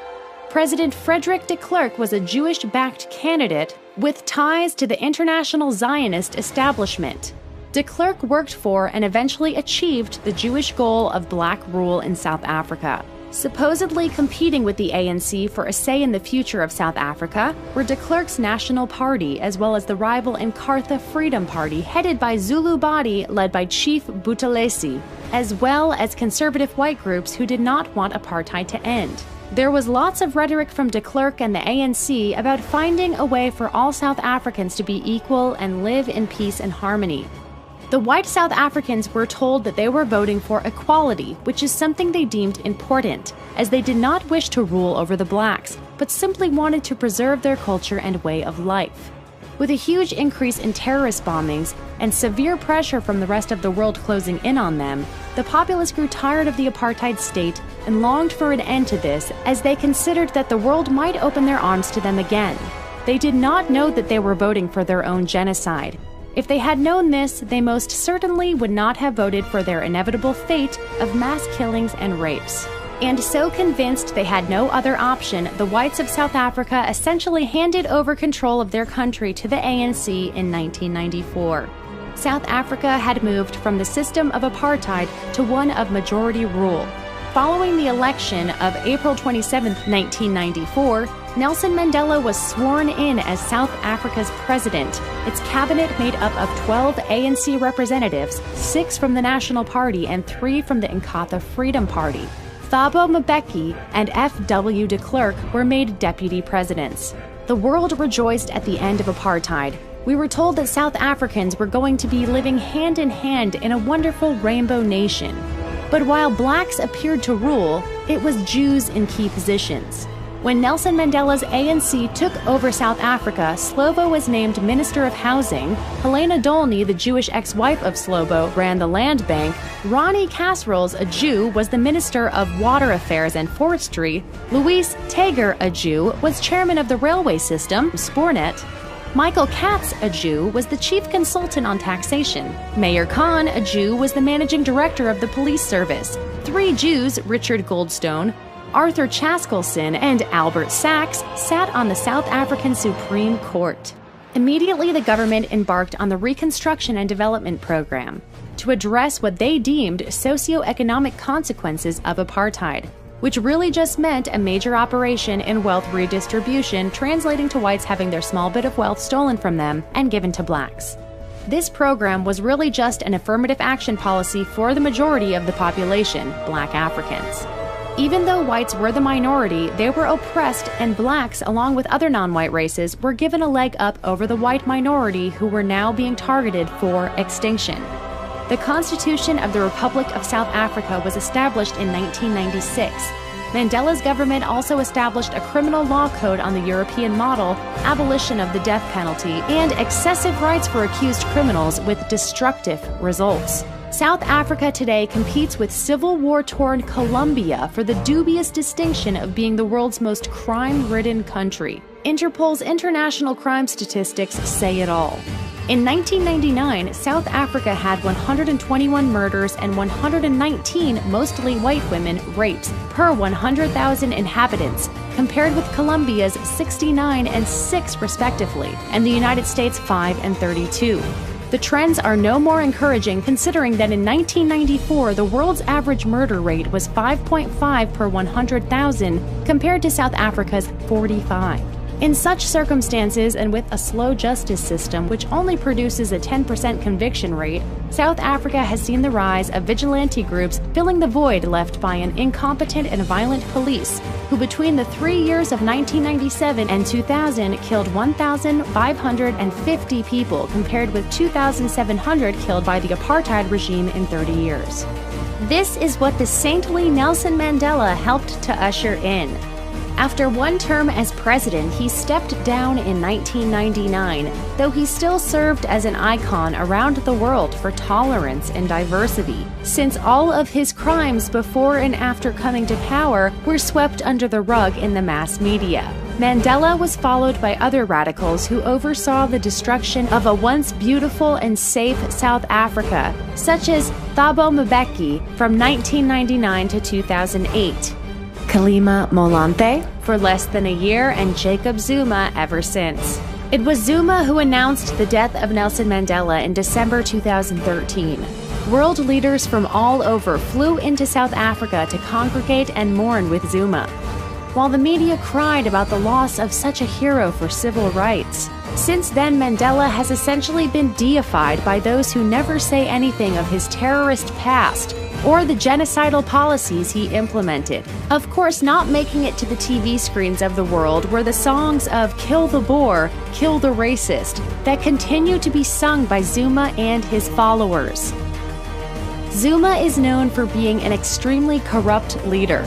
[SPEAKER 1] President Frederick de Klerk was a Jewish-backed candidate with ties to the international Zionist establishment. De Klerk worked for and eventually achieved the Jewish goal of black rule in South Africa. Supposedly competing with the ANC for a say in the future of South Africa were de Klerk's National Party, as well as the rival Inkatha Freedom Party, headed by Zulu Body, led by Chief Buthelezi, as well as conservative white groups who did not want apartheid to end. There was lots of rhetoric from de Klerk and the ANC about finding a way for all South Africans to be equal and live in peace and harmony. The white South Africans were told that they were voting for equality, which is something they deemed important, as they did not wish to rule over the blacks, but simply wanted to preserve their culture and way of life. With a huge increase in terrorist bombings and severe pressure from the rest of the world closing in on them, the populace grew tired of the apartheid state and longed for an end to this, as they considered that the world might open their arms to them again. They did not know that they were voting for their own genocide. If they had known this, they most certainly would not have voted for their inevitable fate of mass killings and rapes. And so convinced they had no other option, the whites of South Africa essentially handed over control of their country to the ANC in 1994. South Africa had moved from the system of apartheid to one of majority rule. Following the election of April 27, 1994, Nelson Mandela was sworn in as South Africa's president. Its cabinet made up of 12 ANC representatives, 6 from the National Party and 3 from the Inkatha Freedom Party. Thabo Mbeki and F.W. de Klerk were made deputy presidents. The world rejoiced at the end of apartheid. We were told that South Africans were going to be living hand in hand in a wonderful rainbow nation. But while blacks appeared to rule, it was Jews in key positions. When Nelson Mandela's ANC took over South Africa, Slovo was named Minister of Housing, Helena Dolny, the Jewish ex-wife of Slovo, ran the land bank, Ronnie Kasrils, a Jew, was the Minister of Water Affairs and Forestry, Louis Tager, a Jew, was chairman of the railway system, Spoornet, Michael Katz, a Jew, was the chief consultant on taxation. Meir Khan, a Jew, was the managing director of the police service. 3 Jews, Richard Goldstone, Arthur Chaskelson, and Albert Sachs, sat on the South African Supreme Court. Immediately, the government embarked on the Reconstruction and Development Program to address what they deemed socioeconomic consequences of apartheid, which really just meant a major operation in wealth redistribution, translating to whites having their small bit of wealth stolen from them and given to blacks. This program was really just an affirmative action policy for the majority of the population, black Africans. Even though whites were the minority, they were oppressed, and blacks, along with other non-white races, were given a leg up over the white minority who were now being targeted for extinction. The Constitution of the Republic of South Africa was established in 1996. Mandela's government also established a criminal law code on the European model, abolition of the death penalty, and excessive rights for accused criminals with destructive results. South Africa today competes with Civil War-torn Colombia for the dubious distinction of being the world's most crime-ridden country. Interpol's international crime statistics say it all. In 1999, South Africa had 121 murders and 119 mostly white women rapes per 100,000 inhabitants, compared with Colombia's 69 and 6 respectively, and the United States' 5 and 32. The trends are no more encouraging considering that in 1994, the world's average murder rate was 5.5 per 100,000 compared to South Africa's 45. In such circumstances, and with a slow justice system which only produces a 10% conviction rate, South Africa has seen the rise of vigilante groups filling the void left by an incompetent and violent police, who between the 3 years of 1997 and 2000 killed 1,550 people, compared with 2,700 killed by the apartheid regime in 30 years. This is what the saintly Nelson Mandela helped to usher in. After one term as president, he stepped down in 1999, though he still served as an icon around the world for tolerance and diversity, since all of his crimes before and after coming to power were swept under the rug in the mass media. Mandela was followed by other radicals who oversaw the destruction of a once beautiful and safe South Africa, such as Thabo Mbeki from 1999 to 2008. Kgalema Motlanthe for less than a year, and Jacob Zuma ever since. It was Zuma who announced the death of Nelson Mandela in December 2013. World leaders from all over flew into South Africa to congregate and mourn with Zuma. While the media cried about the loss of such a hero for civil rights, since then Mandela has essentially been deified by those who never say anything of his terrorist past or the genocidal policies he implemented. Of course, not making it to the TV screens of the world were the songs of "Kill the Boer, Kill the Racist" that continue to be sung by Zuma and his followers. Zuma is known for being an extremely corrupt leader.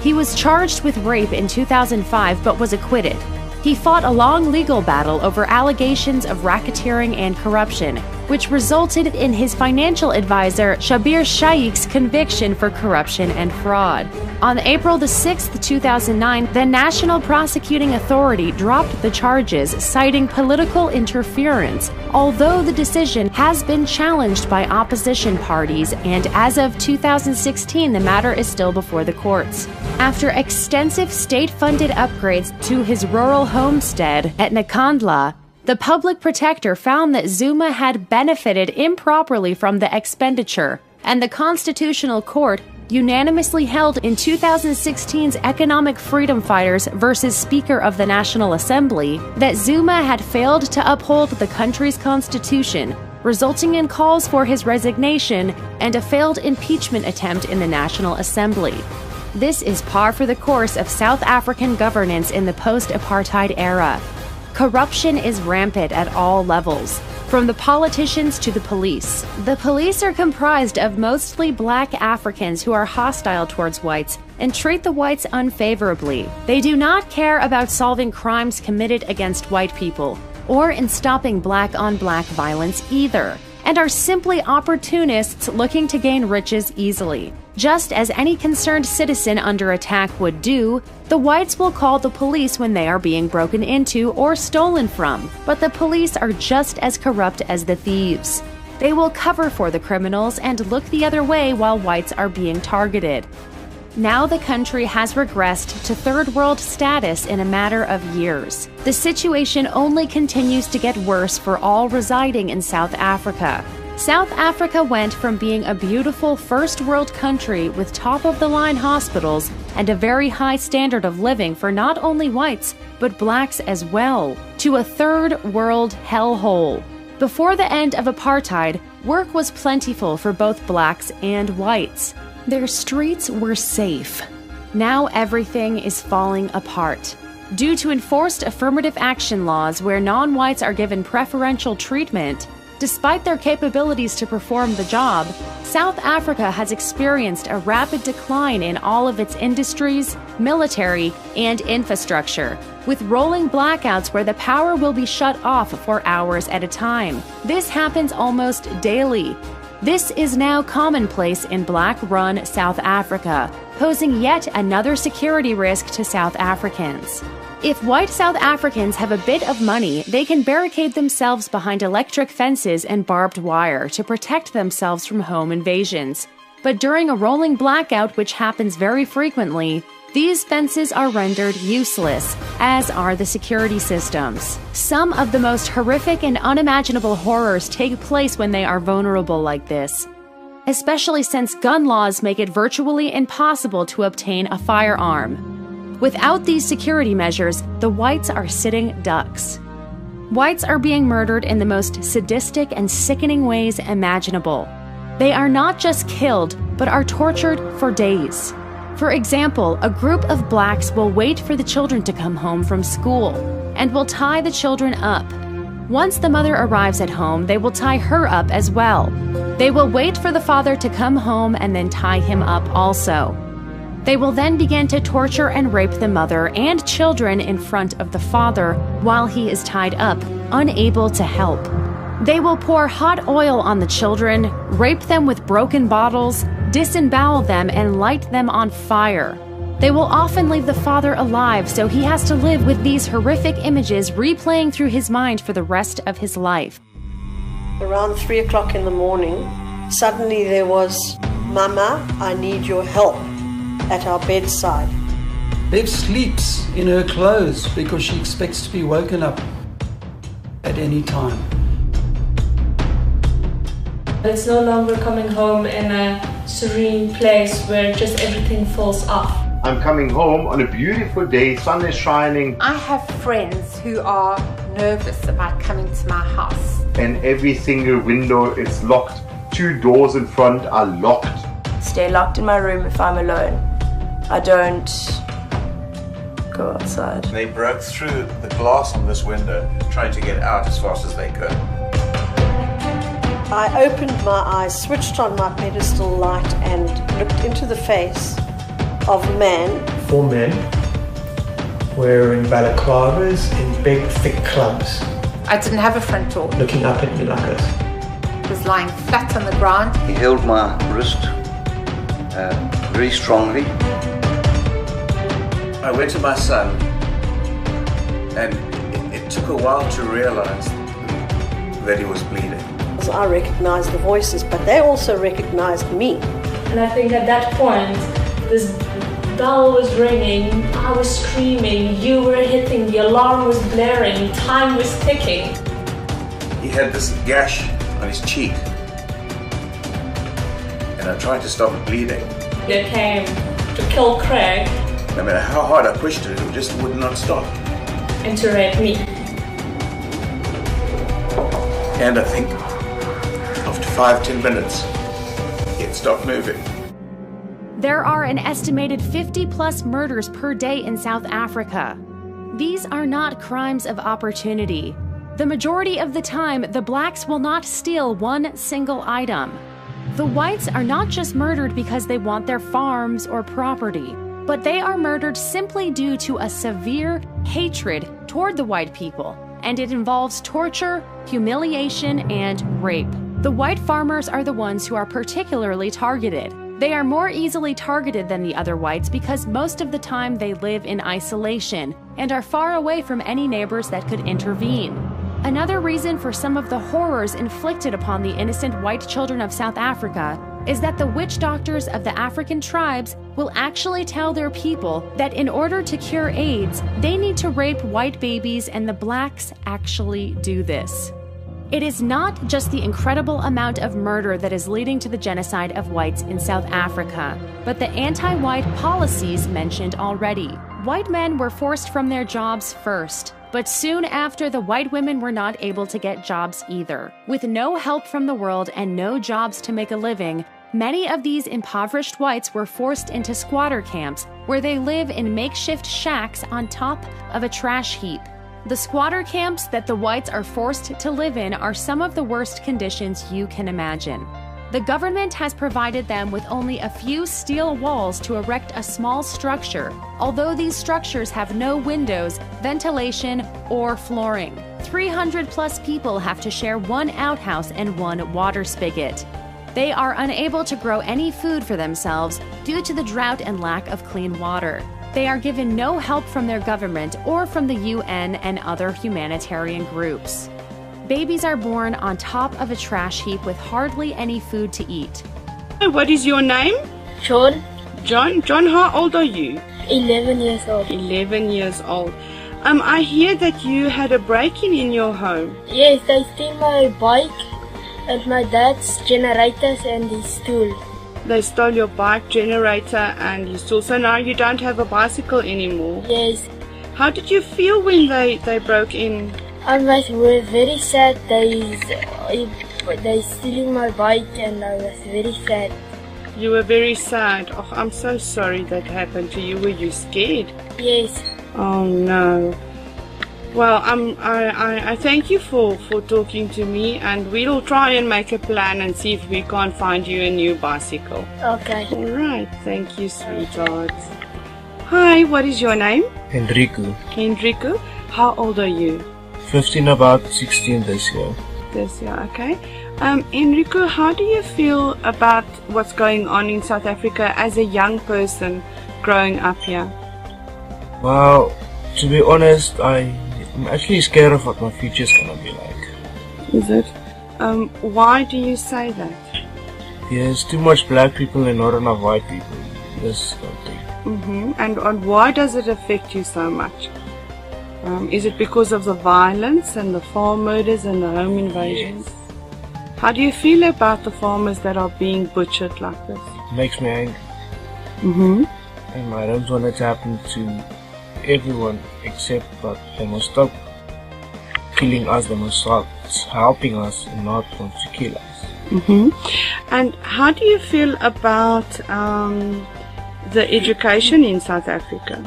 [SPEAKER 1] He was charged with rape in 2005 but was acquitted. He fought a long legal battle over allegations of racketeering and corruption, which resulted in his financial advisor Schabir Shaik's conviction for corruption and fraud. On April 6, 2009, the National Prosecuting Authority dropped the charges, citing political interference, although the decision has been challenged by opposition parties, and as of 2016, the matter is still before the courts. After extensive state-funded upgrades to his rural homestead at Nkandla, the public protector found that Zuma had benefited improperly from the expenditure, and the Constitutional Court unanimously held in 2016's Economic Freedom Fighters versus Speaker of the National Assembly that Zuma had failed to uphold the country's constitution, resulting in calls for his resignation and a failed impeachment attempt in the National Assembly. This is par for the course of South African governance in the post-apartheid era. Corruption is rampant at all levels, from the politicians to the police. The police are comprised of mostly black Africans who are hostile towards whites and treat the whites unfavorably. They do not care about solving crimes committed against white people or in stopping black-on-black violence either, and are simply opportunists looking to gain riches easily. Just as any concerned citizen under attack would do, the whites will call the police when they are being broken into or stolen from, but the police are just as corrupt as the thieves. They will cover for the criminals and look the other way while whites are being targeted. Now the country has regressed to third world status in a matter of years. The situation only continues to get worse for all residing in South Africa. South Africa went from being a beautiful first world country with top-of-the-line hospitals and a very high standard of living for not only whites, but blacks as well, to a third world hellhole. Before the end of apartheid, work was plentiful for both blacks and whites. Their streets were safe. Now everything is falling apart. Due to enforced affirmative action laws where non-whites are given preferential treatment, despite their capabilities to perform the job, South Africa has experienced a rapid decline in all of its industries, military, and infrastructure, with rolling blackouts where the power will be shut off for hours at a time. This happens almost daily. This is now commonplace in black-run South Africa, posing yet another security risk to South Africans. If white South Africans have a bit of money, they can barricade themselves behind electric fences and barbed wire to protect themselves from home invasions. But during a rolling blackout, which happens very frequently, these fences are rendered useless, as are the security systems. Some of the most horrific and unimaginable horrors take place when they are vulnerable like this, especially since gun laws make it virtually impossible to obtain a firearm. Without these security measures, the whites are sitting ducks. Whites are being murdered in the most sadistic and sickening ways imaginable. They are not just killed, but are tortured for days. For example, a group of blacks will wait for the children to come home from school and will tie the children up. Once the mother arrives at home, they will tie her up as well. They will wait for the father to come home and then tie him up also. They will then begin to torture and rape the mother and children in front of the father while he is tied up, unable to help. They will pour hot oil on the children, rape them with broken bottles, disembowel them, and light them on fire. They will often leave the father alive, so he has to live with these horrific images replaying through his mind for the rest of his life.
[SPEAKER 5] Around 3 o'clock in the morning, suddenly there was, "Mama, I need your help," at our bedside.
[SPEAKER 6] Bev sleeps in her clothes because she expects to be woken up at any time.
[SPEAKER 7] It's no longer coming home in a serene place where just everything falls off.
[SPEAKER 8] I'm coming home on a beautiful day, sun is shining.
[SPEAKER 9] I have friends who are nervous about coming to my house.
[SPEAKER 8] And every single window is locked. 2 doors in front are locked.
[SPEAKER 10] Stay locked in my room if I'm alone. I don't go outside.
[SPEAKER 11] They broke through the glass on this window, trying to get out as fast as they could.
[SPEAKER 5] I opened my eyes, switched on my pedestal light and looked into the face of a man.
[SPEAKER 12] 4 men wearing balaclavas in big, thick clubs.
[SPEAKER 9] I didn't have a front door.
[SPEAKER 12] Looking up at me like this.
[SPEAKER 9] I was lying flat on the ground.
[SPEAKER 13] He held my wrist very strongly.
[SPEAKER 11] I went to my son, and it took a while to realize that he was bleeding.
[SPEAKER 5] I recognized the voices, but they also recognized me.
[SPEAKER 7] And I think at that point, this bell was ringing, I was screaming, you were hitting, the alarm was blaring, time was ticking.
[SPEAKER 11] He had this gash on his cheek, and I tried to stop it bleeding.
[SPEAKER 7] They came to kill Craig.
[SPEAKER 11] No matter how hard I pushed it, it just would not stop.
[SPEAKER 7] And to rape me.
[SPEAKER 11] And I think after 5-10 minutes, it stopped moving.
[SPEAKER 1] There are an estimated 50+ murders per day in South Africa. These are not crimes of opportunity. The majority of the time, the blacks will not steal one single item. The whites are not just murdered because they want their farms or property, but they are murdered simply due to a severe hatred toward the white people, and it involves torture, humiliation, and rape. The white farmers are the ones who are particularly targeted. They are more easily targeted than the other whites because most of the time they live in isolation and are far away from any neighbors that could intervene. Another reason for some of the horrors inflicted upon the innocent white children of South Africa is that the witch doctors of the African tribes will actually tell their people that in order to cure AIDS, they need to rape white babies, and the blacks actually do this. It is not just the incredible amount of murder that is leading to the genocide of whites in South Africa, but the anti-white policies mentioned already. White men were forced from their jobs first, but soon after, the white women were not able to get jobs either. With no help from the world and no jobs to make a living, many of these impoverished whites were forced into squatter camps, where they live in makeshift shacks on top of a trash heap. The squatter camps that the whites are forced to live in are some of the worst conditions you can imagine. The government has provided them with only a few steel walls to erect a small structure, although these structures have no windows, ventilation, or flooring. 300+ people have to share one outhouse and one water spigot. They are unable to grow any food for themselves due to the drought and lack of clean water. They are given no help from their government or from the UN and other humanitarian groups. Babies are born on top of a trash heap with hardly any food to eat.
[SPEAKER 14] What is your name?
[SPEAKER 15] John.
[SPEAKER 14] John, how old are you?
[SPEAKER 15] 11 years old.
[SPEAKER 14] 11 years old. I hear that you had a break-in in your home.
[SPEAKER 15] Yes, they stole my bike and my dad's generators and his stool.
[SPEAKER 14] They stole your bike, generator and your stool. So now you don't have a bicycle anymore?
[SPEAKER 15] Yes.
[SPEAKER 14] How did you feel when they broke in?
[SPEAKER 15] I was very sad. They stealing my bike and I was very sad.
[SPEAKER 14] You were very sad. Oh, I'm so sorry that happened to you. Were you scared?
[SPEAKER 15] Yes.
[SPEAKER 14] Oh no. Well, I thank you for talking to me, and we'll try and make a plan and see if we can't find you a new bicycle.
[SPEAKER 15] Okay.
[SPEAKER 14] All right. Thank you, sweetheart. Hi, what is your name?
[SPEAKER 16] Enrico.
[SPEAKER 14] Enrico. How old are you?
[SPEAKER 16] 15, about 16 this year.
[SPEAKER 14] This year, okay. Enrico, how do you feel about what's going on in South Africa as a young person growing up here?
[SPEAKER 16] Well, to be honest, I'm actually scared of what my future's gonna be like.
[SPEAKER 14] Is it? Why do you say that?
[SPEAKER 16] There's too much black people and not enough white people in this country.
[SPEAKER 14] And why does it affect you so much? Is it because of the violence and the farm murders and the home invasions?
[SPEAKER 16] Yes.
[SPEAKER 14] How do you feel about the farmers that are being butchered like this?
[SPEAKER 16] It makes me angry.
[SPEAKER 14] Mm-hmm.
[SPEAKER 16] And I don't want it to happen to everyone, except that they must stop killing us, they must start helping us and not want to kill us.
[SPEAKER 14] Mm-hmm. And how do you feel about the education in South Africa?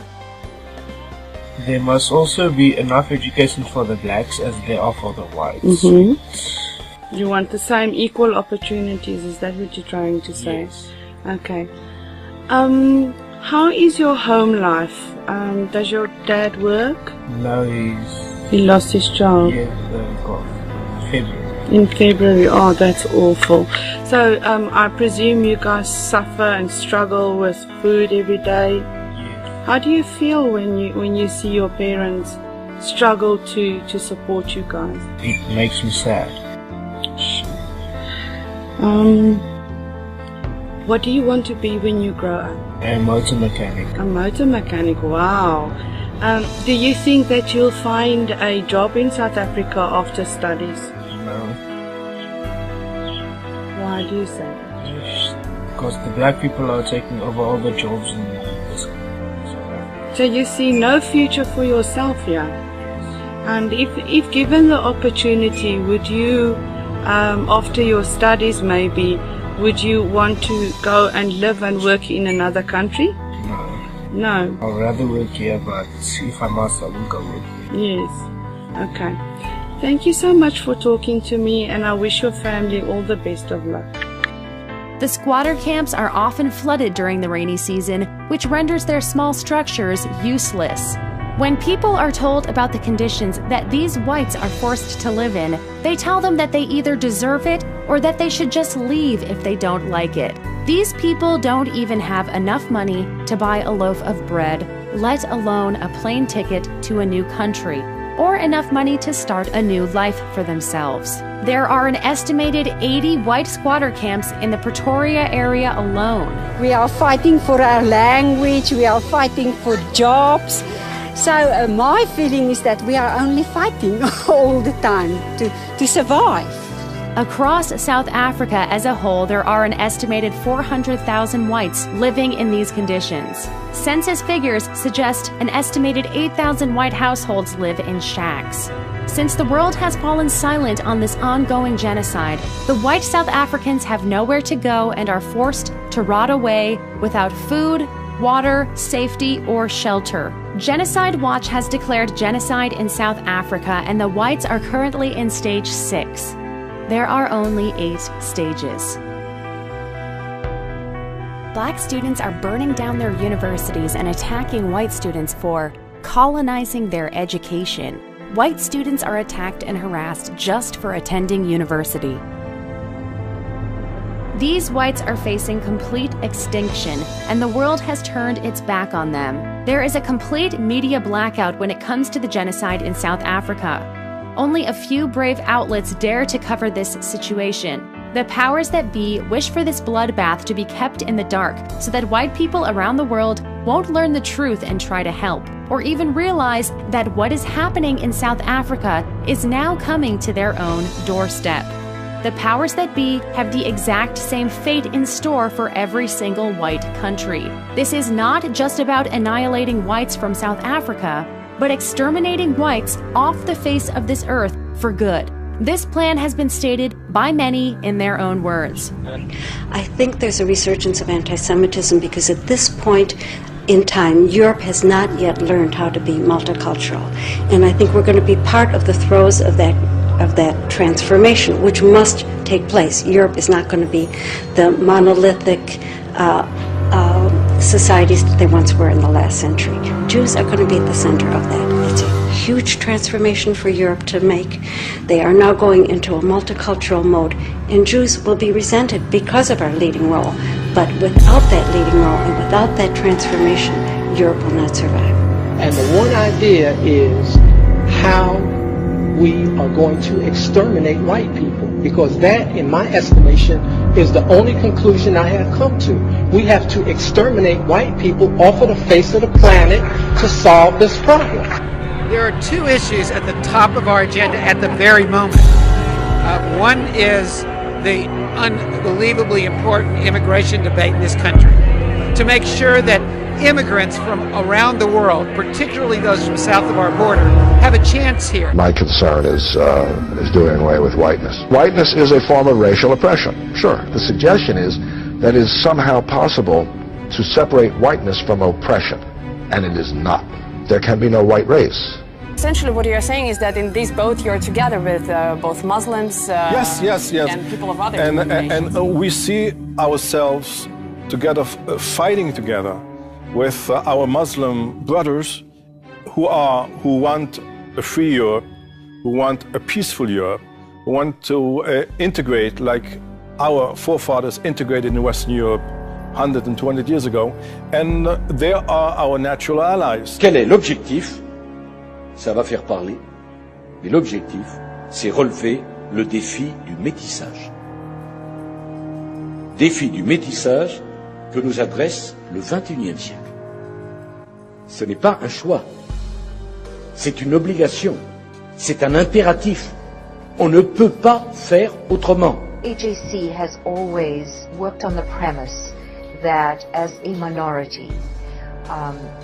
[SPEAKER 16] There must also be enough education for the blacks as there are for the whites.
[SPEAKER 14] Mm-hmm. You want the same equal opportunities, is that what you're trying to say?
[SPEAKER 16] Yes.
[SPEAKER 14] Okay. How is your home life? Does your dad work?
[SPEAKER 16] No,
[SPEAKER 14] he lost his job.
[SPEAKER 16] Yeah, February.
[SPEAKER 14] In February, oh, that's awful. So I presume you guys suffer and struggle with food every day.
[SPEAKER 16] Yes.
[SPEAKER 14] How do you feel when you see your parents struggle to support you guys?
[SPEAKER 16] It makes me sad.
[SPEAKER 14] What do you want to be when you grow up?
[SPEAKER 16] A motor mechanic.
[SPEAKER 14] A motor mechanic, wow. Do you think that you'll find a job in South Africa after studies?
[SPEAKER 16] No.
[SPEAKER 14] Why do you say that?
[SPEAKER 16] Because the black people are taking over all the jobs in this country.
[SPEAKER 14] So you see no future for yourself here? And if given the opportunity, would you, after your studies maybe, would you want to go and live and work in another country?
[SPEAKER 16] No.
[SPEAKER 14] No?
[SPEAKER 16] I'd rather work here, but if I must, I will go work here.
[SPEAKER 14] Yes. Okay. Thank you so much for talking to me, and I wish your family all the best of luck.
[SPEAKER 1] The squatter camps are often flooded during the rainy season, which renders their small structures useless. When people are told about the conditions that these whites are forced to live in, they tell them that they either deserve it or that they should just leave if they don't like it. These people don't even have enough money to buy a loaf of bread, let alone a plane ticket to a new country, or enough money to start a new life for themselves. There are an estimated 80 white squatter camps in the Pretoria area alone.
[SPEAKER 17] We are fighting for our language, we are fighting for jobs. So my feeling is that we are only fighting all the time to survive.
[SPEAKER 1] Across South Africa as a whole, there are an estimated 400,000 whites living in these conditions. Census figures suggest an estimated 8,000 white households live in shacks. Since the world has fallen silent on this ongoing genocide, the white South Africans have nowhere to go and are forced to rot away without food, water, safety, or shelter. Genocide Watch has declared genocide in South Africa, and the whites are currently in stage 6. There are only 8 stages. Black students are burning down their universities and attacking white students for colonizing their education. White students are attacked and harassed just for attending university. These whites are facing complete extinction, and the world has turned its back on them. There is a complete media blackout when it comes to the genocide in South Africa. Only a few brave outlets dare to cover this situation. The powers that be wish for this bloodbath to be kept in the dark so that white people around the world won't learn the truth and try to help, or even realize that what is happening in South Africa is now coming to their own doorstep. The powers that be have the exact same fate in store for every single white country. This is not just about annihilating whites from South Africa, but exterminating whites off the face of this earth for good. This plan has been stated by many in their own words.
[SPEAKER 18] I think there's a resurgence of anti-Semitism because at this point in time, Europe has not yet learned how to be multicultural. And I think we're going to be part of the throes of that transformation, which must take place. Europe is not going to be the monolithic societies that they once were in the last century. Jews are going to be at the center of that. It's a huge transformation for Europe to make. They are now going into a multicultural mode, and Jews will be resented because of our leading role. But without that leading role and without that transformation, Europe will not survive.
[SPEAKER 19] And the one idea is how we are going to exterminate white people, because that, in my estimation, is the only conclusion I have come to. We have to exterminate white people off of the face of the planet to solve this problem.
[SPEAKER 20] There are 2 issues at the top of our agenda at the very moment. One is the unbelievably important immigration debate in this country, to make sure that immigrants from around the world, particularly those from south of our border, have a chance here.
[SPEAKER 21] My concern is doing away with whiteness. Whiteness is a form of racial oppression, sure. The suggestion is that it is somehow possible to separate whiteness from oppression, and it is not. There can be no white race.
[SPEAKER 22] Essentially what you're saying is that in this boat you're together with both Muslims
[SPEAKER 23] yes.
[SPEAKER 22] and people of other denominations.
[SPEAKER 23] And we see ourselves together, fighting together with our Muslim brothers who want a free Europe, who want a peaceful Europe, who want to integrate like our forefathers integrated in Western Europe 120 years ago, and they are our natural allies.
[SPEAKER 24] Quel est l'objectif? Ça va faire parler, mais l'objectif, c'est relever le défi du métissage. Défi du métissage que nous adresse le XXIe siècle. Ce n'est pas un choix, c'est une obligation, c'est un impératif. On ne peut pas faire autrement.
[SPEAKER 25] AJC has always worked on the premise that as a minority,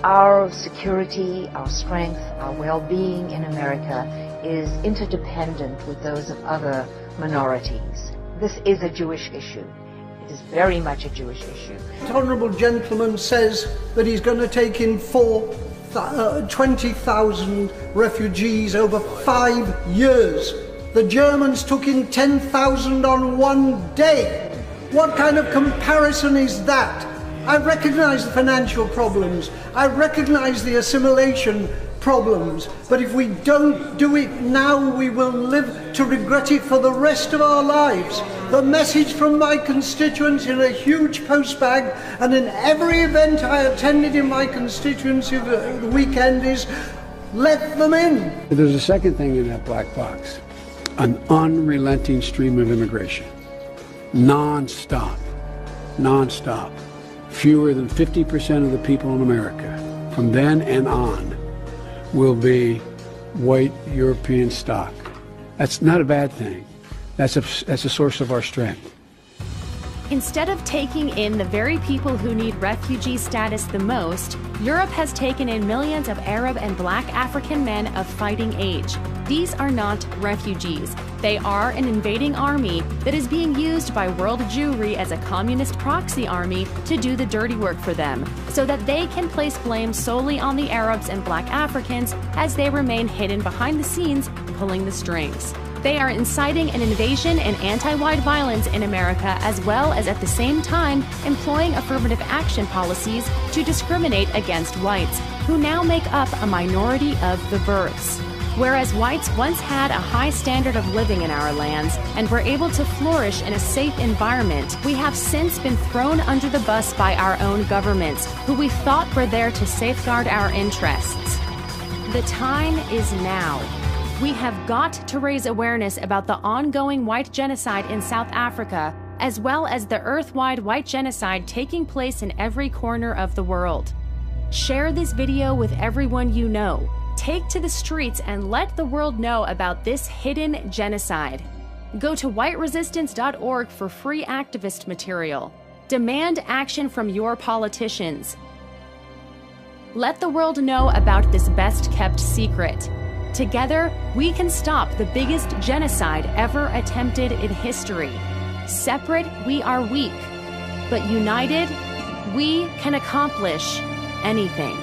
[SPEAKER 25] our security, our strength, our well-being in America is interdependent with those of other minorities. This is a Jewish issue. It is very much a Jewish issue.
[SPEAKER 26] The honourable gentleman says that he's going to take in 20,000 refugees over 5 years. The Germans took in 10,000 on one day. What kind of comparison is that? I recognize the financial problems, I recognize the assimilation problems, but if we don't do it now, we will live to regret it for the rest of our lives. The message from my constituents in a huge postbag and in every event I attended in my constituency the weekend is, let them in.
[SPEAKER 27] There's a second thing in that black box, an unrelenting stream of immigration, non-stop. Fewer than 50% of the people in America, from then and on, will be white European stock. That's not a bad thing. That's a source of our strength.
[SPEAKER 1] Instead of taking in the very people who need refugee status the most, Europe has taken in millions of Arab and Black African men of fighting age. These are not refugees. They are an invading army that is being used by world Jewry as a communist proxy army to do the dirty work for them, so that they can place blame solely on the Arabs and Black Africans as they remain hidden behind the scenes, pulling the strings. They are inciting an invasion and anti-white violence in America, as well as at the same time employing affirmative action policies to discriminate against whites, who now make up a minority of the births. Whereas whites once had a high standard of living in our lands and were able to flourish in a safe environment, we have since been thrown under the bus by our own governments, who we thought were there to safeguard our interests. The time is now. We have got to raise awareness about the ongoing white genocide in South Africa, as well as the earth-wide white genocide taking place in every corner of the world. Share this video with everyone you know. Take to the streets and let the world know about this hidden genocide. Go to whiteresistance.org for free activist material. Demand action from your politicians. Let the world know about this best-kept secret. Together, we can stop the biggest genocide ever attempted in history. Separate, we are weak. But united, we can accomplish anything.